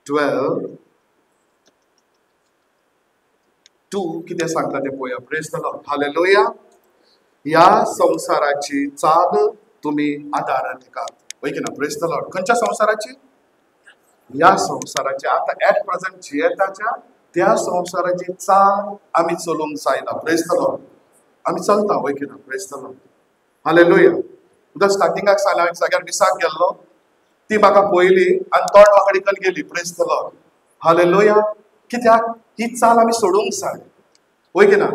12:2 किती सांगता ते पळोवया. Praise the Lord. हालेलुया. या संसाराची चाल तुम्ही आदारात घेतात. वय की ना. Praise the Lord. खंयच्या संसाराची? या संसाराची. आता ऍट प्रेझेंट जियेताच्या त्या संसाराची चाल आम्ही चलूंक जायना. Praise the Lord. आम्ही चलता. वय की ना. Praise the Lord. हालेलुया. उदक स्टार्टिंगाक सांगला एक जाग्यार मिसाक गेल्लो. ती म्हाका पळयली आनी तोंड वांकडी गेली. Praise the Lord. हालेलुया. कित्याक ही चाल आमी सोडूंक जाय. वय की ना.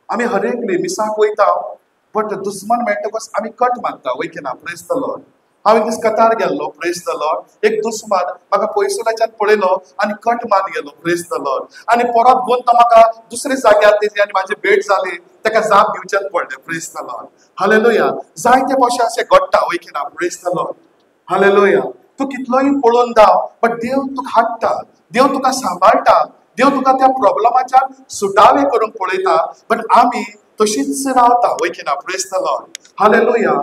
आमी हरेकली मिसाक वयता बट दुस्मन मेळटकच आमी कट मारता. वय की ना. Praise the Lord. हांव एक दीस कतार गेल्लो. Praise the Lord. एक दुस्मान म्हाका पयसुल्याच्यान पळयलो आनी कट मात गेलो. Praise the Lord. आनी परत दोन तो म्हाका दुसरे जाग्यार तेजी आनी म्हाजी भेट जाली. ताका जाप दिवचेच पडलें. Praise the Lord. हालेलुया. जायते भशेन अशें घडटा. वय की ना. Praise the Lord. हालेलुया. तू कितलोय पळोवन दाव बट देव तुका हाडटा. देव तुका सांबाळटा. देव तुका त्या प्रॉब्लेमाच्यान सुटावे करून पळयता. बट आमी तशीच रावता. वय की ना. Praise the Lord. हालेलुया.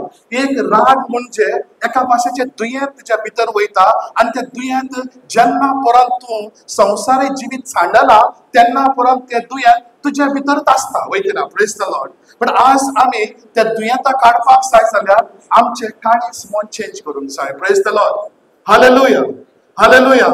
एक राग म्हणजे एका भाशेचें दुयेंत तुज्या भितर वयता आनी तें दुयेंत जेन्ना परत तूं संवसारीक जिवीत सांडला तेन्ना परत तें दुयेंत तुज्या भितरच आसता. वय की ना. Praise the Lord. पण आज आमी त्या दुयेंता काडपाक जाय जाल्यार आमचें काळीज मन चेंज करूंक जाय. Praise the Lord. Hallelujah. Hallelujah.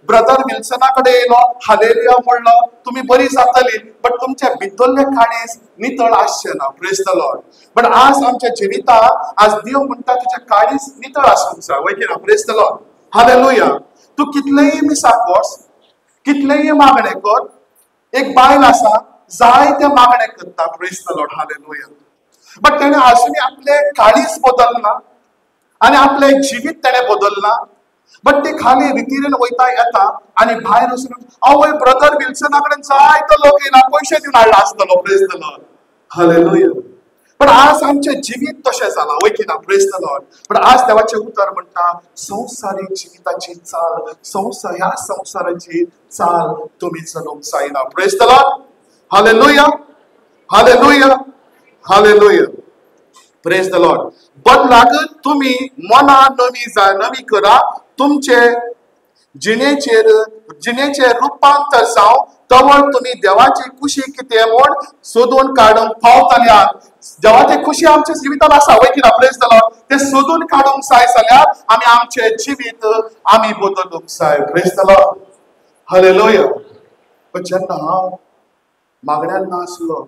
Brother विल्सना कडेन येयलो. हालेलुया म्हणलो. तुम्ही बरी जातली. बट तुमच्या भितरले काळीज नितळ आसचें ना. Praise the Lord. बट आज आमच्या जिवितांत आज देव म्हणटा तुजें काळीज नितळ आसूंक जाय. वय की ना. Praise the Lord. हालेलुया. तू कितलेय मिसाक वच, कितलेय मागणे कर. एक बायल आसा जायते मागणे करता. Praise the Lord. Hallelujah. But तेणे आजुनूय आपले काळीज बदलना आनी आपले जिवीत तेणे बदलना. बट ते खाली रितीरेन वयता येता आनी भायर वचून आवय ब्रदर विल्सना कडेन जायतो लोक येयला पयशे दिवन हाडला आसतलो. Praise the Lord. हालेलुया. पण आज आमचें जिवीत तशें जालां. वय की ना. Praise the Lord. पण आज देवाचें उतर म्हणटा संवसारीक जिविताची चाल ह्या संवसाराची चाल तुमी चलोवंक जायना. Praise the Lord. Hallelujah. Hallelujah. Hallelujah. Praise the Lord. बदलाक तुम्ही मना नवी करा. तुमचे जिणेचे रुपांतर जावं तवळ तुम्ही देवाची खुशी कितें म्हूण सोदून काडूंक पावतल्यात. देवाची खुशी आमच्या जिवितांत आसा. वय की ना. Praise the Lord. ते सोदून काडूंक जाय जाल्यार आमी आमचें जिवीत आमी बदलूंक जाय. Praise the Lord. हालेलुया. पण जेन्ना हांव मागण्यांत नासलो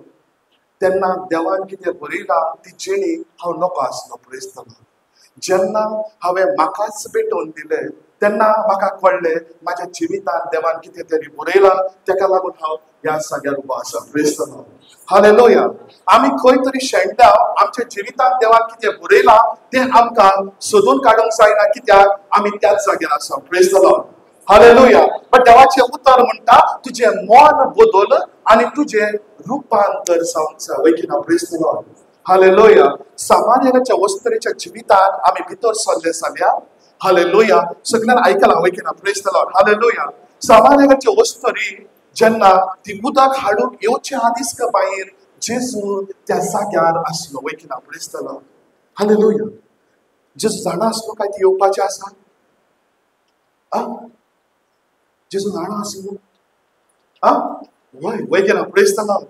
तेन्ना देवान कितें बरयलां ती जिणी हांव नको आसलो. Praise the Lord. जेन्ना हांवें म्हाकाच भेटोवन दिलें तेन्ना म्हाका कळ्ळें म्हाज्या जिवितांत देवान कितें तरी बरयलां. ताका लागून हांव ह्या जाग्यार उबो आसा. Praise the Lord. हालेलुया. आमी खंय तरी शेणल्या आमच्या जिवितांत देवान कितें बरयलां तें आमकां सोदून काडूंक जायना. कित्याक आमी त्याच जाग्यार आसा. Praise the Lord. Hallelujah. But देवाचें उतर म्हणटा तुजें मन बदल आनी तुजें रुपांतर जावंक जाय. वय की ना. Praise the Lord. हालेलुया. सामान्याच्या वस्तरेच्या जिवितांत आमी भितर सरले जाल्यार हालेलुया सगळ्यांनी आयकलां. वय की ना. Praise the Lord. हालेलुया. सामान्याच्या वस्तरी जेन्ना ती उदक हाडूंक येवचे आदीस भायर जेजू त्या जाग्यार आसलो. वय की ना. Praise the Lord. हालेलुया. जेजू जाणा आसलो काय ती येवपाचें आसा. जेजू जाणा आसलो. वय की ना. Praise the Lord.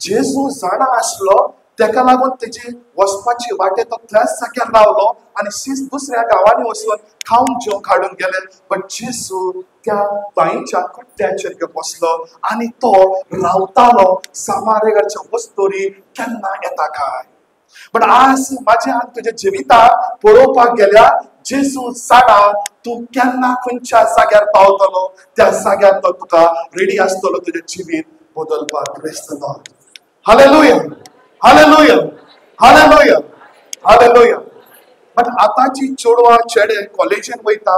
जेजू जाणा आसलो ताका लागून तेजी वचपाची वाटे तो त्याच जाग्यार रावलो आनी दुसऱ्या गांवांनी वचून खावन जेवंक हाडून गेले. बट जेजू त्या बाईच्या कट्ट्याचेर बसलो आनी तो रावतालो सामारेगाच्या वस्तोरी केन्ना येता काय. बट आज म्हाज्या आनी तुज्या जिवितांत पळोवपाक गेल्यार जेजू जाणा तूं केन्ना खंयच्या जाग्यार पावतलो. त्या जाग्यार तो तुका रेडी आसतलो तुजें जिवीत बदलपाक. Praise the Lord. Hallelujah. Hallelujah. Hallelujah. Hallelujah. But आतांची चेडवां चेडे कॉलेजीन वयता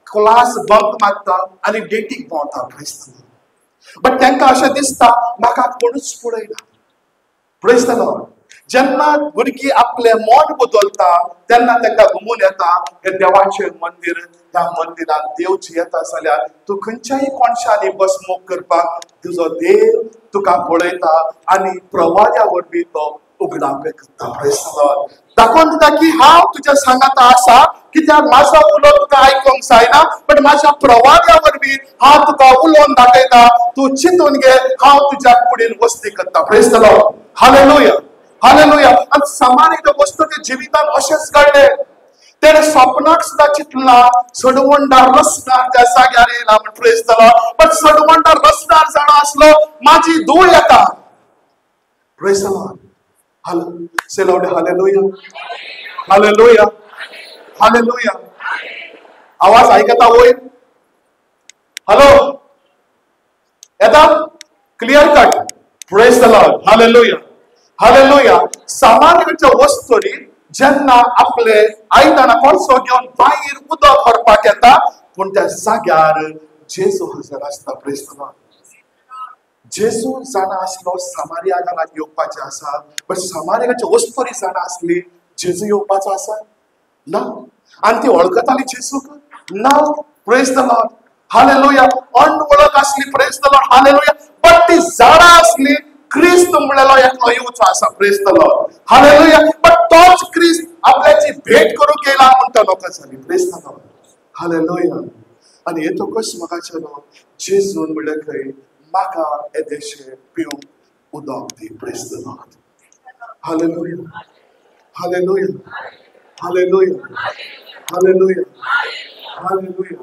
क्लास बंक मारता आनी डेटीक भोंवता. Praise the Lord. बट तांकां अशें दिसता म्हाका कोणूच पळयना. Praise the Lord. जेन्ना भुरगीं आपलें मन बदलता तेन्ना तांकां घुमून येता हे देवाचें मंदिर. ह्या मंदिरांत देव येता जाल्यार तूं खंयच्याय कोणशांनी बसमूक करपाक तुजो देव तुका पळयता आनी प्रवाद्या वरवीं तो उगडावपे करता. Praise the Lord. दाखोवन दिता की हांव तुज्या सांगाता आसा. कित्याक माझा उलो तुका आयकोंक जायना, बट माझ्या प्रवाद्या वरवीं हांव तुका उलोवन दाखयता. तूं चिंतून घे, हांव तुज्या कुडीन वस्ती करता. Praise the Lord. Hallelujah, hallelujah. आनी समान एकदा वस्तूच्या जिवितान अशेंच घडलें. तेणे स्वप्नाक सुद्दां चिंतला सडवंडार रसदार त्या जाग्यार येयला म्हण. Praise the Lord. बट सडवंडार रसदार जाणो आसलो, माझी धूळ येता. Praise the Lord. Say loud, hallelujah, hallelujah, hallelujah. आवाज ऐकता होय? हॅलो, येता? Clear cut. Praise the Lord. Hallelujah, hallelujah. सामान्य वस्तूरी जेन्ना आपले आयदनां कोळसो घेवन भायर उदक भरपाक येता, पूण त्या जाग्यार जेजू हजर आसता. Praise the Lord. जेजू जाणा आसलो सामारिया गांवांत येवपाचें आसा, बट सामारियाची वस्तूरी जाणा आसली जेजू येवपाचो आसा ना. आनी ती वळखताली जेजूक ना. Praise the Lord. हालेलुया. अनवळख आसली. Praise the Lord. Hallelujah. But ती जाणा आसली क्रिस्त म्हणलेलो एकलो येवचो आसा. Praise the Lord. Hallelujah. But तोच क्रिस्त आपल्याची भेट करूंक येयला म्हणटा लोकां जाली. Praise the Lord. हालेलुया. आनी येतकच म्हाका चलो जेजून म्हणलें खंय म्हाका येदेशें पिवंक उदक दी. Praise the Lord. Hallelujah, hallelujah, hallelujah, hallelujah, hallelujah.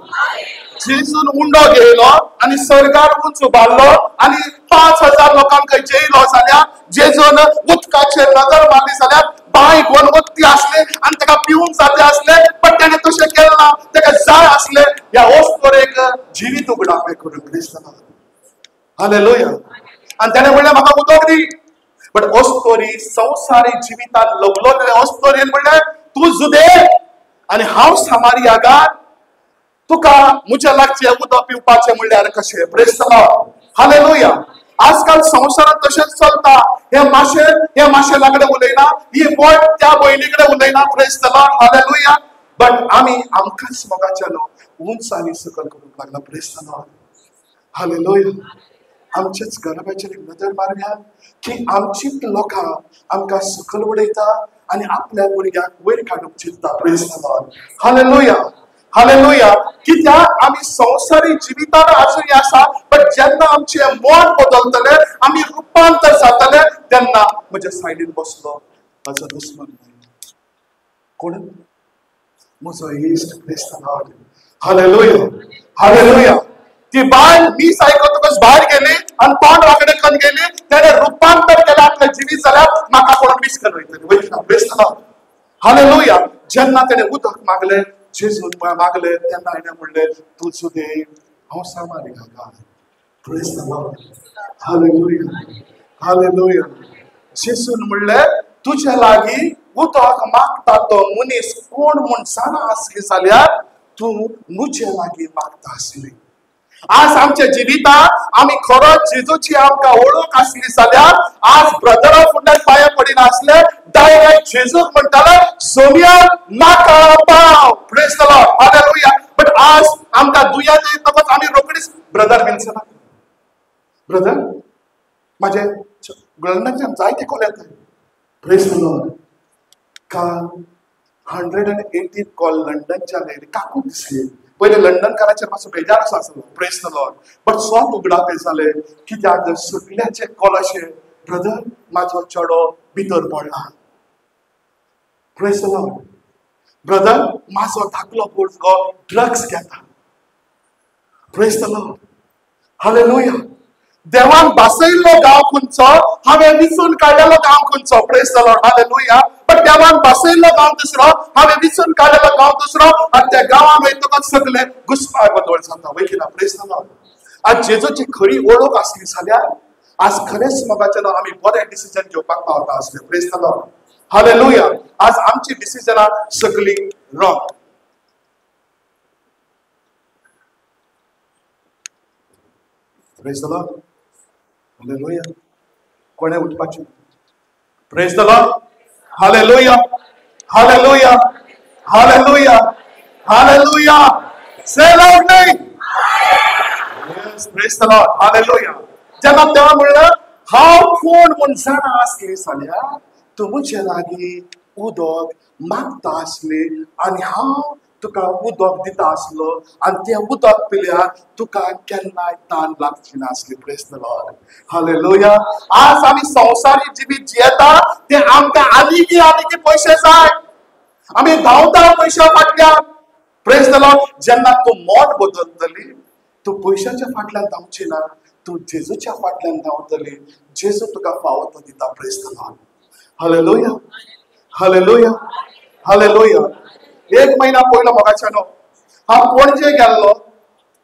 जेजून उंडो घेयलो आनी सर्गार उंच उबारलो आनी 5,000 लोकांक जेयलो जाल्यार जेजून उदकाचेर नजर मारली जाल्यार बांय घेवन वत्ती आसले आनी ताका पिवंक जाते आसले, बट ताणें तशें केलें ना. ताका जाय आसले ह्या वस्तूरेक जिवीत उगडावण करून. Praise the Lord. हालेलुया. आनी ताणें म्हणलें म्हाका उदक दी. बट वस्तूरी संवसारी जिवितान लवलोलेले वस्तूरीन म्हणलें तूं जुदेर आनी हांव सामारियागार, तुका म्हज्या लागचें उदक पिवपाचें म्हणल्यार कशें. Praise the Lord. हालेलुया. आजकाल संवसारांत तशेंच चलता. हे माशे लागडे उलयना, ही बोट त्या भयणी उलयना. Praise the Lord. Hallelujah. But आमी आमकांच मोगाचें उंच आनी सकल करूंक लागला. Praise the Lord. हालेलुया. आमचेच गरबाचेर नजर मारया की आमचीच लोकां आमकां सकल उडयता आनी आपल्या भुरग्यांक वयर काडूंक चिंतता. Praise the Lord. Hallelujah, hallelujah. कित्याक आमी संवसारी जिवितान आजुनी आसा, बट जेन्ना आमचें मन बदलतलें, आमी रुपांतर जातले, तेन्ना म्हज्या सायडीन बसलो म्हजो दुस्मन कोण? म्हजो इश्ट. Praise the Lord. Hallelujah, hallelujah. ती बाय मी आयकतकच भायर गेली आनी तोंड वांकडे करून गेली. तेणे रुपांतर केलें आपलें जिवीत जाल्यार म्हाका कोण वीस करून वयतली. वयतना. Praise the Lord. हालेलुया. जेन्ना तेणे उदक मागलें, जेजून मागलें, तेन्ना हाणें म्हणलें तूं सुदेव, हांव सामारियागार. Praise the Lord. Hallelujah, hallelujah. जेजून म्हणलें तुजे लागीं उदक मागता तो मनीस कोण म्हूण जाणा आसली जाल्यार तूं म्हजे लागीं मागता आसली. आज आमच्या जिवितांत आमी खरोच जेजूची आमकां वळख आसली जाल्यार आज ब्रदरा फुडल्यान पांया पडिना आसले, डायरेक्ट जेजूक म्हणटाले सोम्या म्हाका पाव. Praise the Lord. Hallelujah. But आज आमकां दुयेंत येतकच आमी रोखडीच ब्रदर विल्सना, ब्रदर म्हाजे लंडनच्यान जायते कॉल येता. Praise the Lord. काल 118 कॉल लंडनच्यान येयले. काकूच दिसले. पहिले लंडनकाराचेर मातसो बेजार आसलो. Praise the Lord. बट सोंत उगडावपे जाले कित्याक सगळ्यांचे कॉल अशे, ब्रदर म्हाजो चेडो भितर पडला. Praise the Lord. ब्रदर म्हाजो धाकलो भुरगो ड्रग्स घेता. Praise the Lord. हालेलुया. देवान बासयल्लो गांव खंयचो, हांवें विचून काडलेलो गांव खंयचो. Praise the Lord. Hallelujah. But देवान बासयल्लो गांव दुसरो, हांवें विचून काडलेलो गांव दुसरो, आनी त्या गांवान वयतकच सगळे घुस्पाळ बदल जाता. वयना. Praise the Lord. आज जेजूची खरी वळख आसली जाल्यार आज खरेंच मोगाचें आमी बरें डिसिजन घेवपाक पावता आसले. Praise the Lord. हालेलुया. आज आमची डिसिजनां सगळीं wrong. Praise the Lord. Hallelujah. कोणे उठपाचें. Praise the Lord. Hallelujah, hallelujah, hallelujah, hallelujah. Say loudly. Yes. Praise the Lord. Hallelujah. जेन्ना देवा म्हणलें हांव कोण म्हूण जाणा आसली जाल्यार तूं म्हजे लागीं उदक मागता आसली आनी हांव तुका उदक दिता आसलो आणि ते उदक पिल्यार तुका केन्नाय ताण लागची नासली. Praise the Lord. हालेलुया. आज आम्ही संसारी जिवीत जियेता ते आमकां आनीक पैसे जाय. आम्ही धांवता पैशा फाटल्यान. Praise the Lord. जेन्ना तूं मोन बदलतली तूं पैशाच्या फाटल्यान धांवची ना, तूं जेजूच्या फाटल्यान धांवतली. जेजू तुका फावो तो दिता. Praise the Lord. Hallelujah. Hallelujah. Hallelujah. एक महिना पयलो मोगाच्यानो हांव पणजे गेल्लो.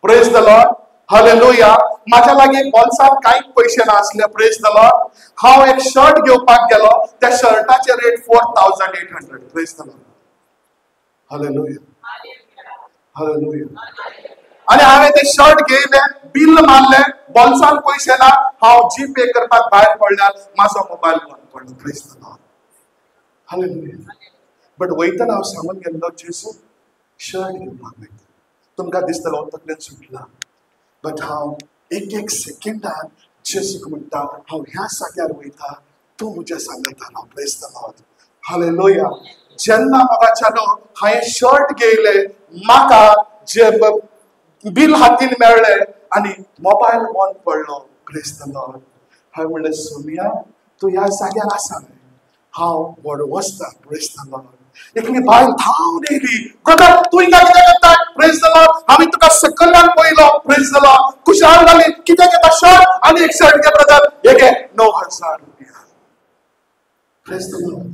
Praise the Lord. हालेलुया. म्हाज्या लागीं बोल्सांत कांयच पयशे नासले. Praise the Lord. हांव एक शर्ट घेवपाक गेलो. त्या शर्टाचे rate 4800. Praise the Lord. Hallelujah. Hallelujah. आणि हांवें ते शर्ट घेयले, बिल मारले, बोल्सांत पयशे ना. हांव जीपे करपाक भायर पडल्यार म्हाजो मोबायल बंद पडलो. Praise the Lord. Hallelujah. But वयतना हांव सांगून गेल्लो जेजू शर्ट घेवपाक वयता. तुमकां दिसतलो तकलेन सुटला. बट हांव एक सेकंडान जेजूक म्हणटा हांव ह्या जाग्यार वयता, तूं म्हज्या सांगत राव. Praise the Lord. हालेलुया. जेन्ना मोगाच्यानो हांवें शर्ट घेयले, म्हाका जे बिल हातीन मेळ्ळें आणि मोबायल बंद पडलो. Praise the Lord. हांवें म्हणलें सोनिया तूं ह्या जाग्यार आसा न्ही, हांव व्हड वचता. Praise the Lord. एकली बायल धांवन येयली. ब्रदर तूं हिंगा कितें करता? Praise the Lord. हांवें तुका सकयल्यान पळयलो. Praise the Lord. खुशाल जाली. कितें घेता? शर्ट. आनी एक शर्ट घे ब्रदर. हे घे 9000 रुपया. Praise the Lord.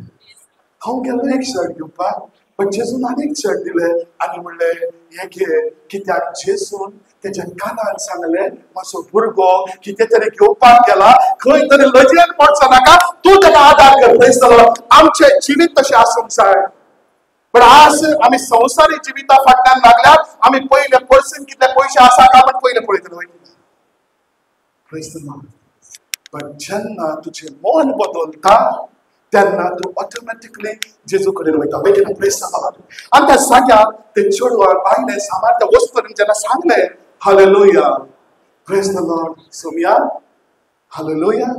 हांव गेलो एक शर्ट घेवपाक. पण जेजून आनी एक शर्ट दिले आनी म्हणलें हे घे. कित्याक जेजून तेच्या कानान सांगलें मातसो भुरगो कितें तरी घेवपाक गेला, खंय तरी लजयेन पडचो नाका, तूं ताका आदार कर. Praise the Lord. आमचें जिवीत तशें आसूंक जाय. पण आज आमी संवसारी जिविता फाटल्यान लागल्यात. आमी पयले पर्सन कितले पयशे आसा काय म्हण पयले पळयतले वयता. Praise the Lord. पण जेन्ना तुजें मन बदलता तेन्ना तूं ऑटोमॅटिकली जेजू कडेन वयता. वयता. Praise the Lord. आनी त्या जाग्यार ते चेडवाक बायलें सामार त्या वस्तून जेन्ना सांगलें हालेलुया. Praise the Lord. सोमिया हालेलुया.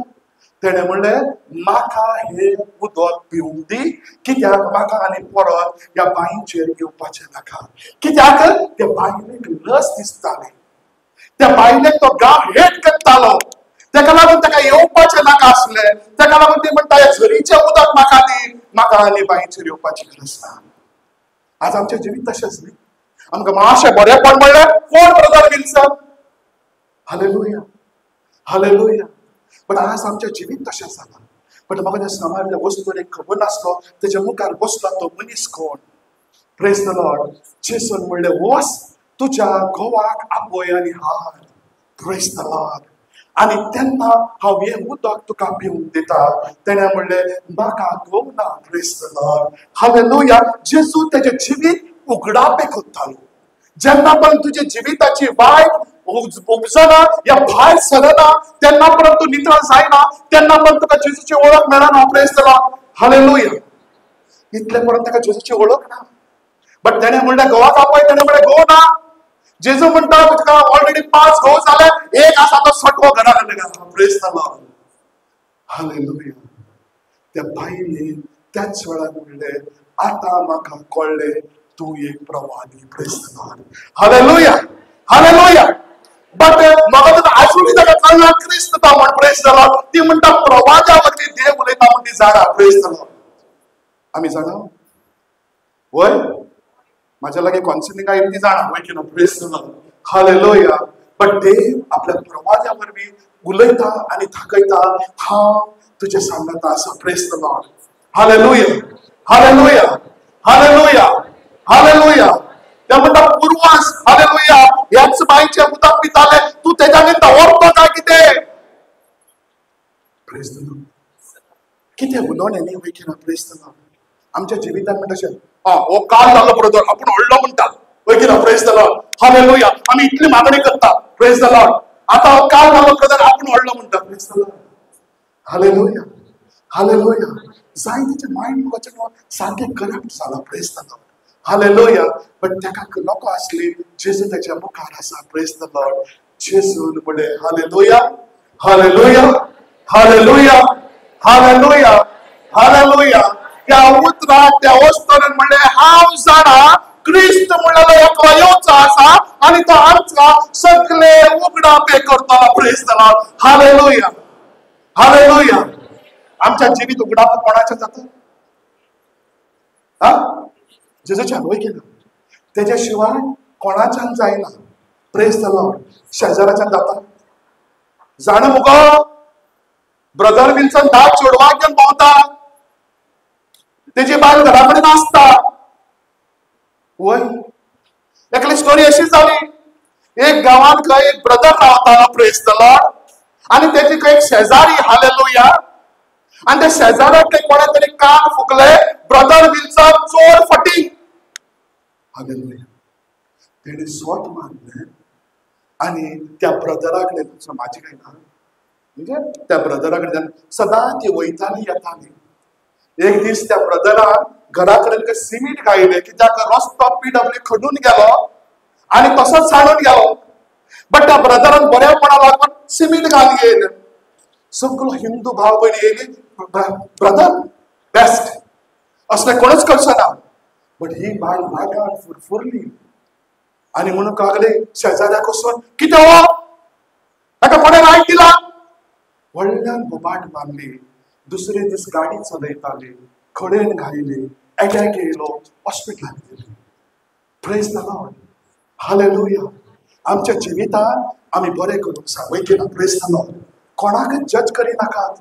तेणें म्हणलें म्हाका हे उदक पिवूंक दी, कित्याक म्हाका आनी परत ह्या बांयचेर येवपाचें नाका. कित्याक त्या बायलेक लज दिसताली. त्या बायलेक तो गांव हेट करतालो. तेका लागून ताका येवपाचें नाका आसलें. तेका लागून ती म्हणटा हे झरीचें उदक म्हाका दी, म्हाका आनी बांयचेर येवपाची गरज ना. आज आमचें जिवीत तशेंच न्ही. आमकां मातशें बरेंपण म्हणल्यार कोण ब्रदर विल्सन. हालेलुया. हालेलुया. पण आज आमचें जिवीत तशें जालां. पण म्हाका त्या समारल्या वस्तून एक खबर नासलो तेच्या मुखार बसला तो मनीस कोण. Praise the Lord. जेसून म्हणलें वच तुज्या घोवाक आपय आनी हाड. Praise the Lord. आनी तेन्ना हांव हे उदक तुका पिवूंक दिता. तेणें म्हणलें म्हाका घोव ना. Praise the Lord. हालेलुया. जेजू तेजें जिवीत उगडापे करतालो. जेन्ना पण तुजे जिविताची वायट उपजना या भायर सरना तेन्ना पर्यंत तूं नितळ जायना, तेन्ना पर्यंत तुका जेजूची ओळख मेळना. Praise the Lord. हालेलुया. इतले पर्यंत ताका जेजूची ओळख ना. बट तेणें म्हणलें घोवाक आपय. तेणें म्हणलें घोव ना. जेजू म्हणटा तुका ऑलरेडी 5 घोव जाले, एक आसा तो सटवो घरा कडेन घाला. Praise the Lord. हालेलुया. त्या बायलेन त्याच वेळार म्हणलें आतां म्हाका कळ्ळें तूं एक प्रवादी. Praise the Lord. Hallelujah. Hallelujah. But म्हाका तर आजुनूय ताका कळना क्रिस्त तो म्हण. Praise the Lord. ती म्हणटा प्रवाद्या वरवीं देव उलयता म्हण ती जाणा. Praise the Lord. आमी जाणा वय माझ्या लागी कॉन्सिलिंग आहे ती जाणा वय की ना. Praise the Lord. Hallelujah. But देव आपल्या प्रवाद्या वरवीं उलयता आनी दाखयता हांव तुजे सांगता आसा. Praise the Lord. Hallelujah. Hallelujah. Hallelujah. Hallelujah. त्या म्हणटा पुर्वास हालेलुया ह्याच बांयचें उदक पिताले, तूं तेज्या निमतान ओरतो काय कितें. Praise the Lord. कितें उलोवणें न्ही वय की ना. Praise the Lord. आमच्या जिवितान म्हणटा अशें हो काल जालो ब्रदर आपूण व्हडलो म्हणटा वय की ना. Praise the Lord. हालेलुया. आमी इतली मागणी करता. Praise the Lord. आतां हो काल जालो ब्रदर आपूण व्हडलो म्हणटा. Praise the Lord. Hallelujah. Hallelujah. जायतीचे मायंड वचन सारकें करप्ट जाला. Praise the Lord. Hallelujah. But ताका नको आसली जेजू तेच्या मुखार आसा. Praise the Lord. जेजून म्हणलें hallelujah. Hallelujah. Hallelujah. Hallelujah. Hallelujah. त्या उतराक त्या वस्तून म्हणलें हांव जाणा क्रिस्त म्हणलेलो एकलो येवचो आसा आणि तो आमकां सगळे उगडा पे करतलो. Praise the Lord. Hallelujah. Hallelujah. आमच्या जिवीत उगडाप कोणाचें जाता? जेजूच्यान वय केला. तेज्या शिवाय कोणाच्यान जायना. Praise the Lord. शेजाऱ्याच्यान जाता. जाण मुगो ब्रदर विल्सन 10 चेडवां घेवन भोंवता. तेजी बायल घरा कडेन आसता. वय एकली स्टोरी अशी जाली. एक गांवांत खंय एक ब्रदर रावतालो. Praise the Lord. आनी तेजी खंय एक शेजारी. हालेलुया. आनी त्या शेजाऱ्याक कोणा तरी कान फुकले. ब्रदर विल्सन चोर फटी. हालेलुया. तेणे सोट मारले आनी त्या ब्रदरा कडेन म्हाजी काय ना म्हणजे त्या ब्रदरा कडेन सदां ती वयताली येताली. एक दीस त्या ब्रदरान घरा कडेन सिमीट घायले कित्याक रस्तो PW खडून गेलो आनी तसोच सांडून गेलो. बट त्या ब्रदरान बरेपणा लागून सिमीट घालून येयले. सगळो हिंदू भाव भयणी येयली. ब्रदर बेस्ट असलें कोणूच करचो ना. बट ही बायल रागान फुरफुरली आनी म्हणून लागले शेजाऱ्याक वचून कितें हो ताका कोणें रायट दिला. व्हडल्यान बोबाट मारली. दुसरे दीस गाडी चलयताली. खडेन घायली. अटॅक येयलो. हॉस्पिटलांत गेली. Praise the Lord. हालेलुया. आमच्या जिवितान आमी बरें करूंक जाय. वयके ना. Praise the Lord. कोणाकच जज करिनाकात.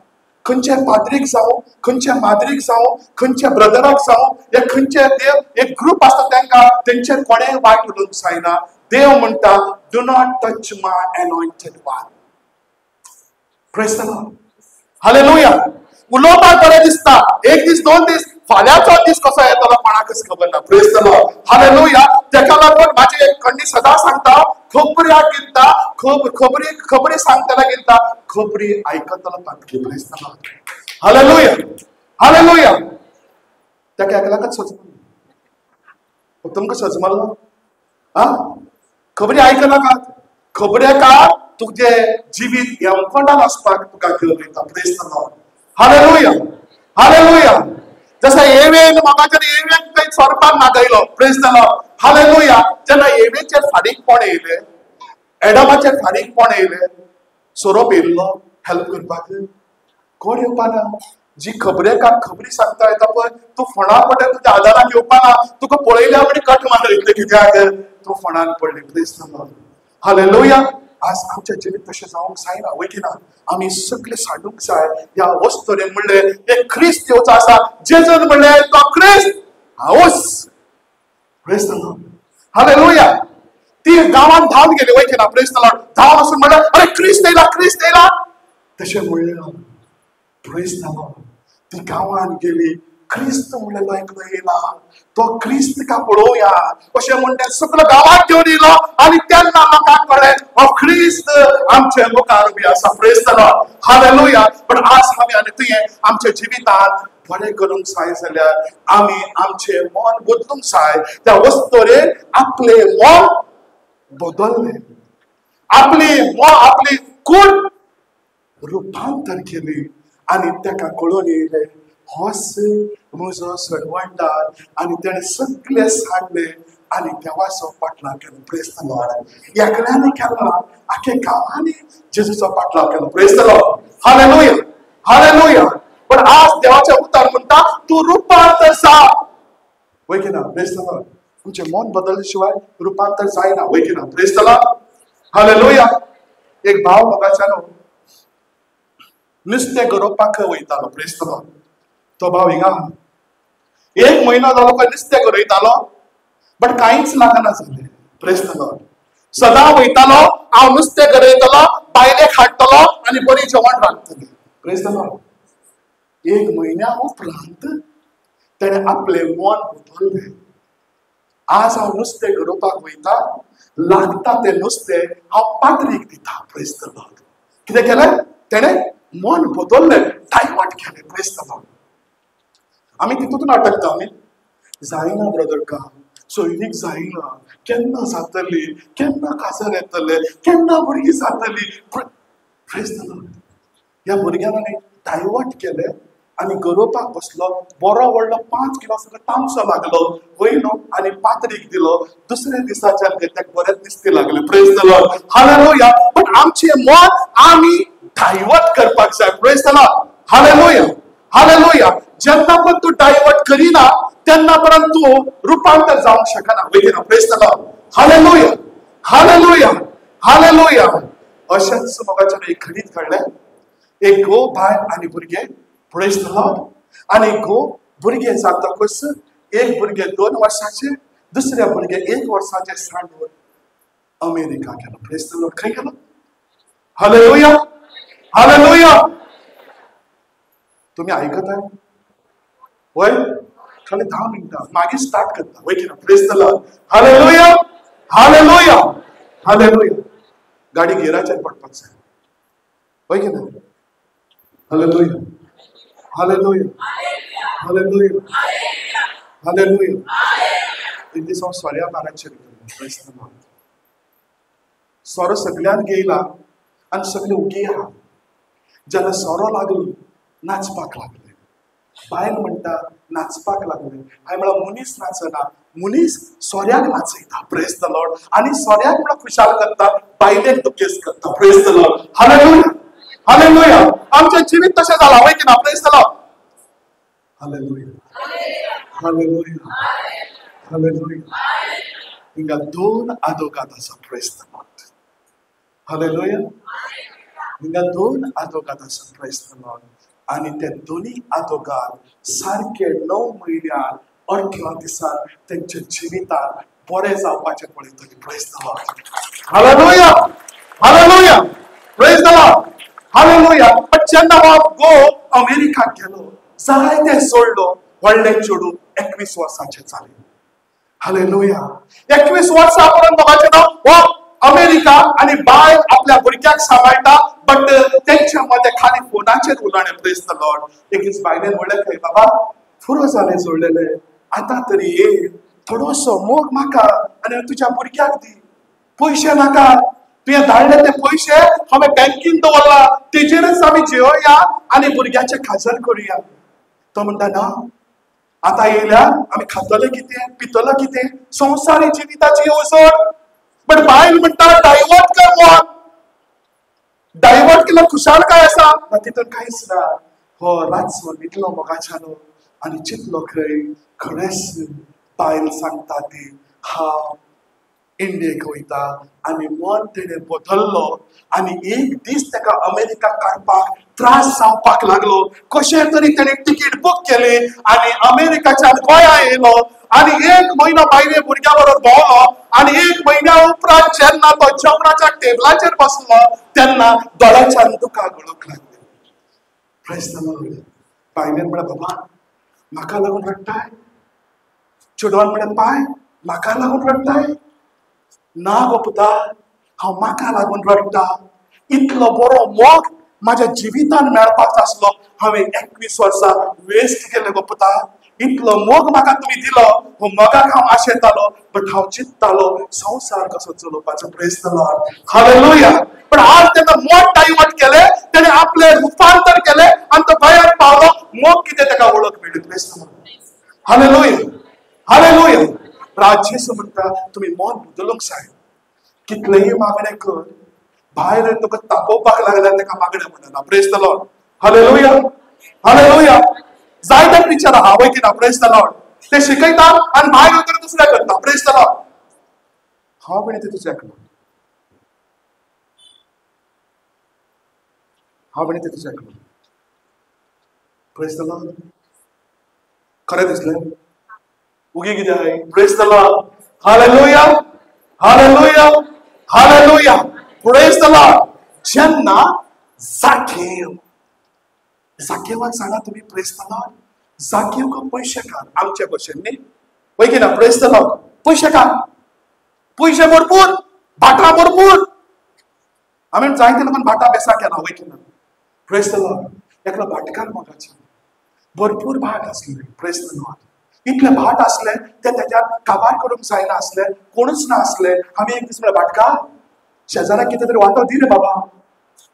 खंयचे पाद्रीक जावं, खंयचे माद्रीक जावं, खंयचे ब्रदराक जावं, या खंयचे देव एक ग्रूप आसता तांकां तेंचेर कोणेंय वायट उलोवंक जायना. देव म्हणटा do not touch my anointed one. Praise the Lord. Hallelujah. उलोवपाक बरें दिसता. एक दीस 2 दीस फाल्यांचो दीस कसो येतलो कोणाकच खबर ना. Praise the Lord. हालेलुया. ताका लागून म्हाजी एक कण्णी सदां सांगता खबऱ्याक गेलता खबरी सांगतना गेलता खबरी आयकतलो पातकी. Praise the Lord. Hallelujah. Hallelujah. ताका एकल्याकच सजमलो. तुमकां सजमलो खबरी आयकनाकात. खबऱ्याक तुजे जिवीत येवकोंडान आसपाक तुका घेवन वयता. Praise the Lord. Hallelujah. Hallelujah. जसं एवेन म्हाका एवेक काही चोरपाक नागयलो. Praise the Lord. हालेलुया. जेन्ना एवेचेर फारीकपण येयले, एडमाचेर फारीकपण येयले, सोरोप येयल्लो हेल्प करपाक कोण येवपाना. जी खबरेकार खबरी सांगता येता पळय तूं फोंडा पडटा तुज्या आदाराक येवपाना. तुका पळयल्या म्हणजे कट मारयतले कित्याक तूं फोंडान पडली. Praise the Lord. हालेलुया. आज आमच्या जिवीत तशें जावंक जायना. वयके ना. आमी सगळे सांडूंक जाय. ह्या वस्तुरेन म्हणले एक ख्रिस्त येवचो आसा. जेजून म्हणले तो ख्रिस्त हांवूच. Praise the Lord. हालेलुया. ती गांवांत धांवन गेली. वयके ना. Praise the Lord. धांवन वचून म्हणले अरे ख्रिस्त येयला ख्रिस्त येयला. तशें म्हणलें ना. Praise the Lord. ती गांवांत गेली. ख्रिस्त म्हणलेलो एकलो येयला. तो ख्रिस्त का पळोवया अशें म्हणटा सगळो गांवांत घेवन येयलो आनी तेन्ना म्हाका कळ्ळें हो ख्रिस्त आमचे मुखार उबी आसा. Praise the Lord. हालेलुया. पण आज हांवें आनी तुवें आमच्या जिवितांत बरें करूंक जाय जाल्यार आमी आमचें मन बदलूंक जाय. त्या वस्तुरेन आपलें मन बदललें. आपली कूड रुपांतर केली आनी ताका कळून येयलें होच म्हजो सडवंडार आनी तेणें सगळें सांडलें आनी देवाचो पाटलाव केलो. Praise the Lord. एकल्यानी केलो आख्या गांवांनी जेजूचो पाटलाव केलो. Praise the Lord. Hallelujah. Hallelujah. पण आज देवाचें उतर म्हणटा तूं रुपांतर जा. वयके ना. Praise the Lord. तुमचें मन बदलले शिवाय रुपांतर जायना. वयके ना. Praise the Lord. हालेलुया. एक भाव मोगाच्यान नुस्तें गरोवपाक वयतालो. Praise the Lord. तो भाव हिंगा 1 म्हयनो जालो काय नुस्तें गरयतालो बट कांयच लागना जालें. Praise the Lord. सदां वयतालो हांव नुस्तें गरयतलो बायलेक हाडटलो आनी बरी जेवण रांदतली. Praise the Lord. 1 म्हयन्या उपरांत तेणें आपलें मन बदललें. आज हांव नुस्तें गरोवपाक वयता. लागता तें नुस्तें हांव पाद्रीक दिता. Praise the Lord. कितें केलें तेणें मन बदललें. डायवर्ट केलें. Praise the Lord. आमी तितूंत अटकता. आमी जायना ब्रदर काम सोयरीक जायना. केन्ना जातली. केन्ना काजर येतले. केन्ना भुरगीं जातली. Praise the Lord. ह्या भुरग्यांनी डायवर्ट केलें आणि गरोवपाक बसलो. बरो व्हडलो 5 किलो तामसो लागलो. वयलो आणि पात्रीक दिलो. दुसऱ्या दिसाच्यान ताका बरेंच दिसते लागले. Praise the Lord. हालेलुया. पण आमचे मन आमी डायवर्ट करपाक जाय. Praise the Lord. Hallelujah. Hallelujah. जेन्ना पण तू डायवर्ट करिना तेन्ना पर्यंत तू रूपांतर जावंक शकना. वयना. Praise the Lord. Hallelujah. Hallelujah. Hallelujah. अशेंच मोगाचें एक घडीत घडलें. एक घोव बाय आणि भुरगे. Praise the Lord. आणि घोव भुरगे जातकच एक भुरगे 2 वर्साचे, दुसऱ्या भुरगे 1 वर्साचे सांडून अमेरिका गेलो. Praise the Lord. खंय गेलो? हालेलुया. हालेलुया. तुम्ही ऐकत आहे? होय. खाली 10 मिनिटं मागे स्टार्ट करता. होय की ना? Praise the Lord. Hallelujah. Hallelujah. Hallelujah. गाडी गेराचेर पडपाक जाय. होय की ना? हालेलुया. हालेलुया. हालेलुया. हालेलुया. एक दीस हांव सोऱ्या बाराचेर गेलो. Praise the Lord. सोरो सगळ्यांक येयला आनी सगळे उगी आहा. जेन्ना सोरो लागलो नाचपाक लागले. बायल म्हणटा नाचपाक लागले. हांवें म्हळां मनीस नाचना, मनीस सोऱ्याक नाचयता. Praise the Lord. आनी सोऱ्याक म्हळ्यार खुशाल करता, बायलेक दुखेस करता. Praise the Lord. Hallelujah. Hallelujah. आमचें जिवीत तशें जालां. वय की ना? Praise the Lord. Hallelujah. Hallelujah. Hallelujah. हिंगा 2 आदोगाद आसा. Praise the Lord. हालेलुया. हिंगा 2 आदोगाद आसा. Praise the Lord. आणि ते दोन्ही आदोगाद सारखे 9 म्हयन्यान 18 दिसान त्यांच्या जिवितान बरे जावपाचे पळयतले. Praise the Lord. Hallelujah. Hallelujah. Praise the Lord. Hallelujah. पण जेन्ना हो घोव अमेरिकाक गेलो जायते सोडलो. व्हडले चेडूं 21 वर्साचे जाले. हालेलुया. 21 वर्सां पर्यंत बघायचे ना हो अमेरिका आणि बाय आपल्या भुरग्याक सांभाळटा. बट त्यांच्या मध्ये खाली फोनाचेर उलवणे. Praise the Lord. एक दीस बायलेन म्हणलें खंय बाबा पुरो जालें जोडलेले आतां तरी ये थोडोसो मोग म्हाका आनी तुज्या भुरग्याक दी. पयशे नाका. तुवें धाडले ते पयशे हांवें बँकीन दवरला. तेजेरच आमी जेवया आनी भुरग्याचें खाजर करुया. तो म्हणटा ना आतां येयल्यार आमी खातले कितें पितलो कितें संवसारी जिविताची येवजण. बट बायल म्हणटा डायवर्ट कर मोग. डायवर्ट केल्यार खुशाल काय आसा? तितून कांयच ना. हो रातचो न्हिदलो मोगाच्यानो आनी चिंतलो खंय खरेंच बायल सांगता ती हांव इंडियेक वयता आनी मन तेणें बदललो. आनी एक दीस ताका अमेरिका काडपाक त्रास जावपाक लागलो. कशें तरी तेणें तिकीट बूक केली आनी अमेरिकाच्यान गोंया येयलो. आनी 1 म्हयनो बायले भुरग्या बरोबर भोंवलो. आनी 1 म्हयन्या उपरांत जेन्ना तो जेवणाच्या टेबलाचेर बसलो तेन्ना दोळ्याच्यान दुकां गळूंक लागली. Praise the Lord. बायलेन म्हळें बाबा म्हाका लागून रडटाय? चेडवान म्हळें पाय म्हाका लागून रडटाय? ना गो पुता हांव म्हाका लागून रडटा. इतलो बरो मोग म्हाज्या जिवितान मेळपाक आसलो. हांवें 21 वर्सां वेस्ट केले गो पुता. इतलो मोग म्हाका तुमी दिलो. हो मोगाक हांव आशेतालो. बट हांव चिंततालो संवसार कसो चलोवपाचो. Praise the Lord. हालेलुया. पण आज तेन्ना मोग डायवर्ट केले. तेणे आपले रूपांतर केले आनी तो गोंयांत पावलो. मोग कितें ताका वळख मेळ्ळी. Praise the Lord. Hallelujah. Hallelujah. Rajesh म्हणटा तुम्ही मन बदलूंक जाय. कितलेही मागणे कर भायर तुका तापोवपाक लागल्यार ताका मागणे म्हणना. Praise the Lord. Hallelujah. Hallelujah. जायते टिचर आहा वय की ना. Praise the Lord. ते शिकयता आनी भायर वचून दुसऱ्या करता. Praise the Lord. हांव म्हणे ते तुज्याक हांव म्हणे ते तुज्याक प्रेज द लॉर्ड. खरें दिसलें उगी कितें आहाय. Praise the Lord. Hallelujah. Hallelujah. Hallelujah. Praise the Lord. जेन्ना जाकेवाक सांगा तुम्ही. Praise the Lord. जाकेव पयशेकार आमचे भशेन न्ही. वय की ना. Praise the Lord. पयशेकार पयशे भरपूर भाटां भरपूर. हांवें जायते लोकांक भाटां बेसा केला. वय की ना. Praise the Lord. एकलो भाटकार मोगाचे भरपूर भाट आसले. Praise the Lord. इतले भाट असले ते त्याच्यात काबार करूंक जायना असले. कोणूच ना असले. आम्ही एक दीस म्हळें भाटका शेजाऱ्याक कितें तरी वाटो दी रे बाबा.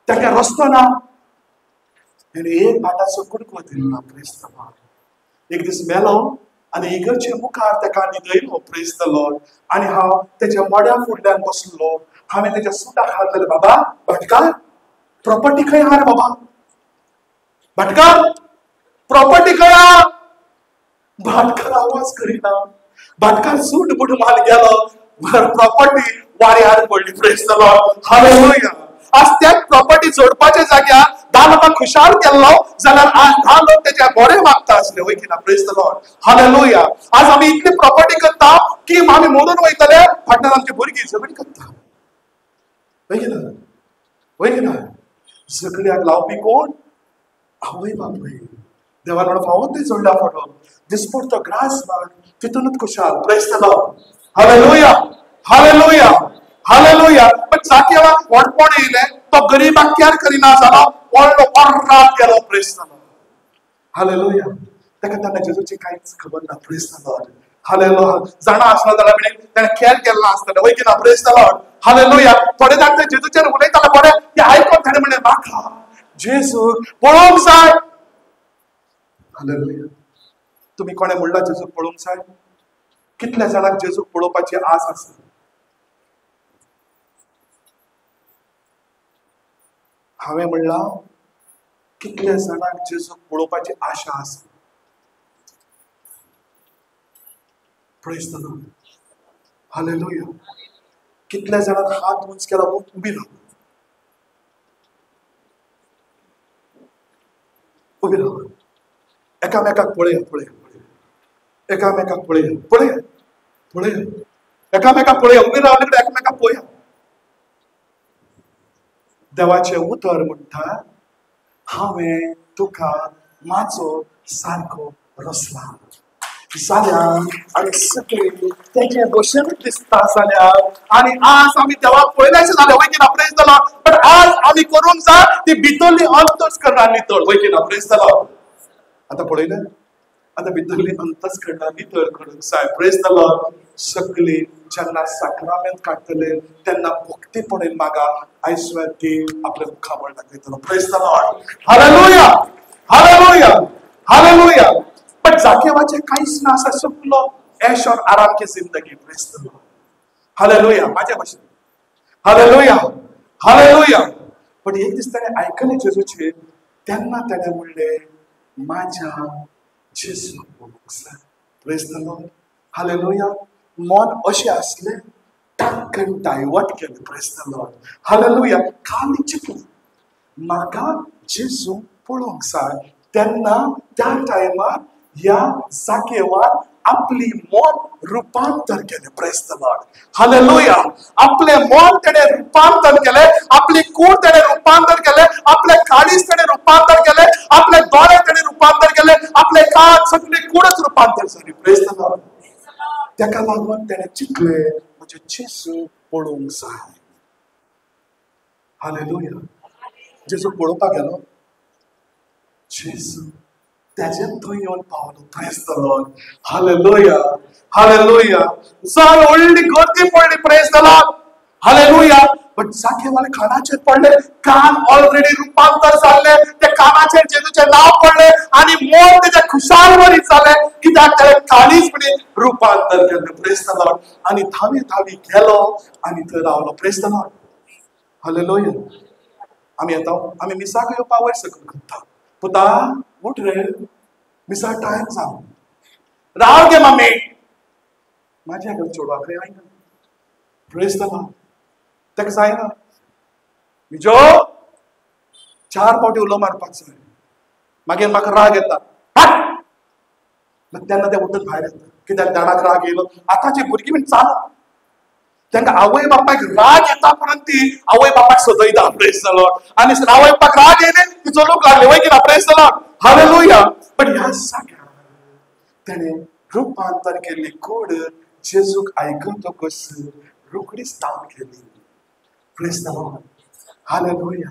ताका रस्तो ना. ताणें एक भाटाचो कुडको दिलो प्रेज द लॉर्ड. एक दीस मेलो आनी इगर्जे मुखार ताका न्हिदयलो प्रेज द लॉर्ड. आनी हांव तेज्या मड्या फुडल्यान बसलो. हांवें तेज्या सुटाक हात घातले. बाबा भाटकार प्रॉपर्टी खंय आहा रे बाबा? भाटकार प्रॉपर्टी खंय आहा? भाटकार आवाज करिना. भाटकार सूट बूट माल गेलो. प्रॉपर्टी वाऱ्यार पडली प्रेज द लॉर्ड. हालेलुया. आज त्याच प्रॉपर्टी जोडपाच्या जाग्यार 10 लोकांक खुशाल केल्लो जाल्यार आज 10 लोक तेच्या बरे वागता आसले. वय की ना प्रेज द लॉर्ड. हालेलुया. आज आमी इतली प्रॉपर्टी करता की आमी मोडून वयतले फाटल्यान आमची भुरगीं झगडी करता. वय की ना? वय की ना? झगड्याक लावपी कोण? आवय बापूय. देवान म्हणून फावत ते जोडला फोटो दिसपट तो ग्रास मार तितूनच खुशाल praise the Lord. Hallelujah. Hallelujah. Hallelujah. पण जाकेवाक व्हडपण येयले तो गरीबाक केअर करिना जालो. व्हडलो पर्रात गेलो प्रेज द लॉर्ड. हालेलुया. ताका तेन्ना जेजूची कांयच खबर ना प्रेज द लॉर्ड. हालेलुया. जाणा आसलो जाल्यार ताणें केअर केल्लो आसतलें. वय की ना प्रेज द लॉर्ड. हालेलुया. थोडे जाण ते जेजूचेर उलयताले बरे ते आयकोन ताणें म्हणलें म्हाका जेजू पळोवंक जाय. हालेलुया. तुम्ही कोणे म्हणला जेजूक पळोवंक जाय? कितल्या जाणांक जेजूक पळोवपाची आस आसा? हांवें म्हणला कितल्या जाणांक जेजूक पळोवपाची आशा आसा? Praise the Lord. हालेलुया. कितल्या जाणांक हात उंच केला उबी राहा. उबी राहा. एकामेकाक पळया पळया पळया. एकामेकाक पळया पळया पळया. एकामेकाक पळया. उबी रावले कडेन एकामेकाक पळया. देवाचे उतर म्हणटा हांवें तुका म्हाजो सारको रचला. जाल्यार आमी सगळीं तेचे भशेन दिसता जाल्यार आनी आज आमी देवाक पळयल्याशें जालें. वय की ना प्रेज द लॉर्ड. बट आज आमी करूंक जाय ती भितरली अंतस्करणां नितळ. वय की ना प्रेज द लॉर्ड. आता पळयलें? आता भितरली अंतस्करणां नितळ करूंक जाय प्रेज द लॉर्ड. सगळीं जेन्ना साक्रामेंत काडटले तेन्ना भक्तीपणेन मागा. आयसवेर देव आपल्या मुखावळ दाखयतलो praise the Lord. Hallelujah. Hallelujah. Hallelujah. पण जाकेवाचे कांयच ना असा सगळो ऐश और आराम की जिंदगी प्रेज द लॉर्ड. हालेलुया. माझ्या भाशेन हालेलुया. हालेलुया. पण एक दीस ताणें आयकलें जेजूचें तेन्ना ताणें म्हणलें माझ्या जेजूक पळोवंक जाय प्रेज द लॉर्ड. हालेलुया. मन अशें आसलें टाक्कन डायवर्ट केलें प्रेज द लॉर्ड. हालेलुया. खाली चिंतलें म्हाका जेजू पळोवंक जाय. तेन्ना त्या टायमार ह्या जाकेवार आपली मन रूपांतर केलें प्रेज द लॉर्ड. हालेलुया. आपले मन तेणें रूपांतर केलें. आपली कूड तेणें रूपांतर केलें. आपले काळीज तेणें रूपांतर केलें. आपले दोळे तेणें रूपांतर केलें. आपले कान सगळी कूडच रूपांतर जाली प्रेज द लॉर्ड. ताका लागून तेणें चिंतलें म्हजे जेजू पळोवंक जाय. हालेलुया. जेजू पळोवपाक गेलो. जेजू त्याचे थंय येवन पावलो praise the Lord. Hallelujah. Hallelujah. चल व्हडली गर्दी पडली प्रेज द लॉर्ड. हालेलुया. पण जाकेवाले कानाचेर पडले. कान ऑलरेडी रूपांतर जाल्ले. त्या कानाचेर जेजूचें नांव पडलें आनी मन तेजे खुशाल बरी जालें कित्याक ताणें काळीजपणी रूपांतर केलें प्रेज द लॉर्ड. आनी धावी धावी गेलो आनी थंय रावलो प्रेज द लॉर्ड. हालेलुया. आमी येता. आमी मिसाक येवपा वयर सकयल करता. पुता उठ रे मिसा टायम जालो. राव गे मम्मी. माझ्या घर चेडवाक आयना प्रेज द लॉर्ड. ताका जायना. विजो 4 फावटी उलो मारपाक जाय. मागीर म्हाका राग येता. तेन्ना ते उठून भायर येता. कित्याक दाडाक राग येयलो. आतांची भुरगीं बीन चालू तांकां आवय बापायक राग येता म्हणून ती आवय बापायक सदयता प्रेज द लॉर्ड. आनी आवय बापायक राग येयले ती चलूंक लागली. वय की ना प्रेज द लॉर्ड. हालेलुया. पण ह्या सगळ्या तेणें रूपांतर केल्ली कूड जेजूक आयकतकच रोखडीच तावन केली प्रेज द लॉर्ड. हालेलुया.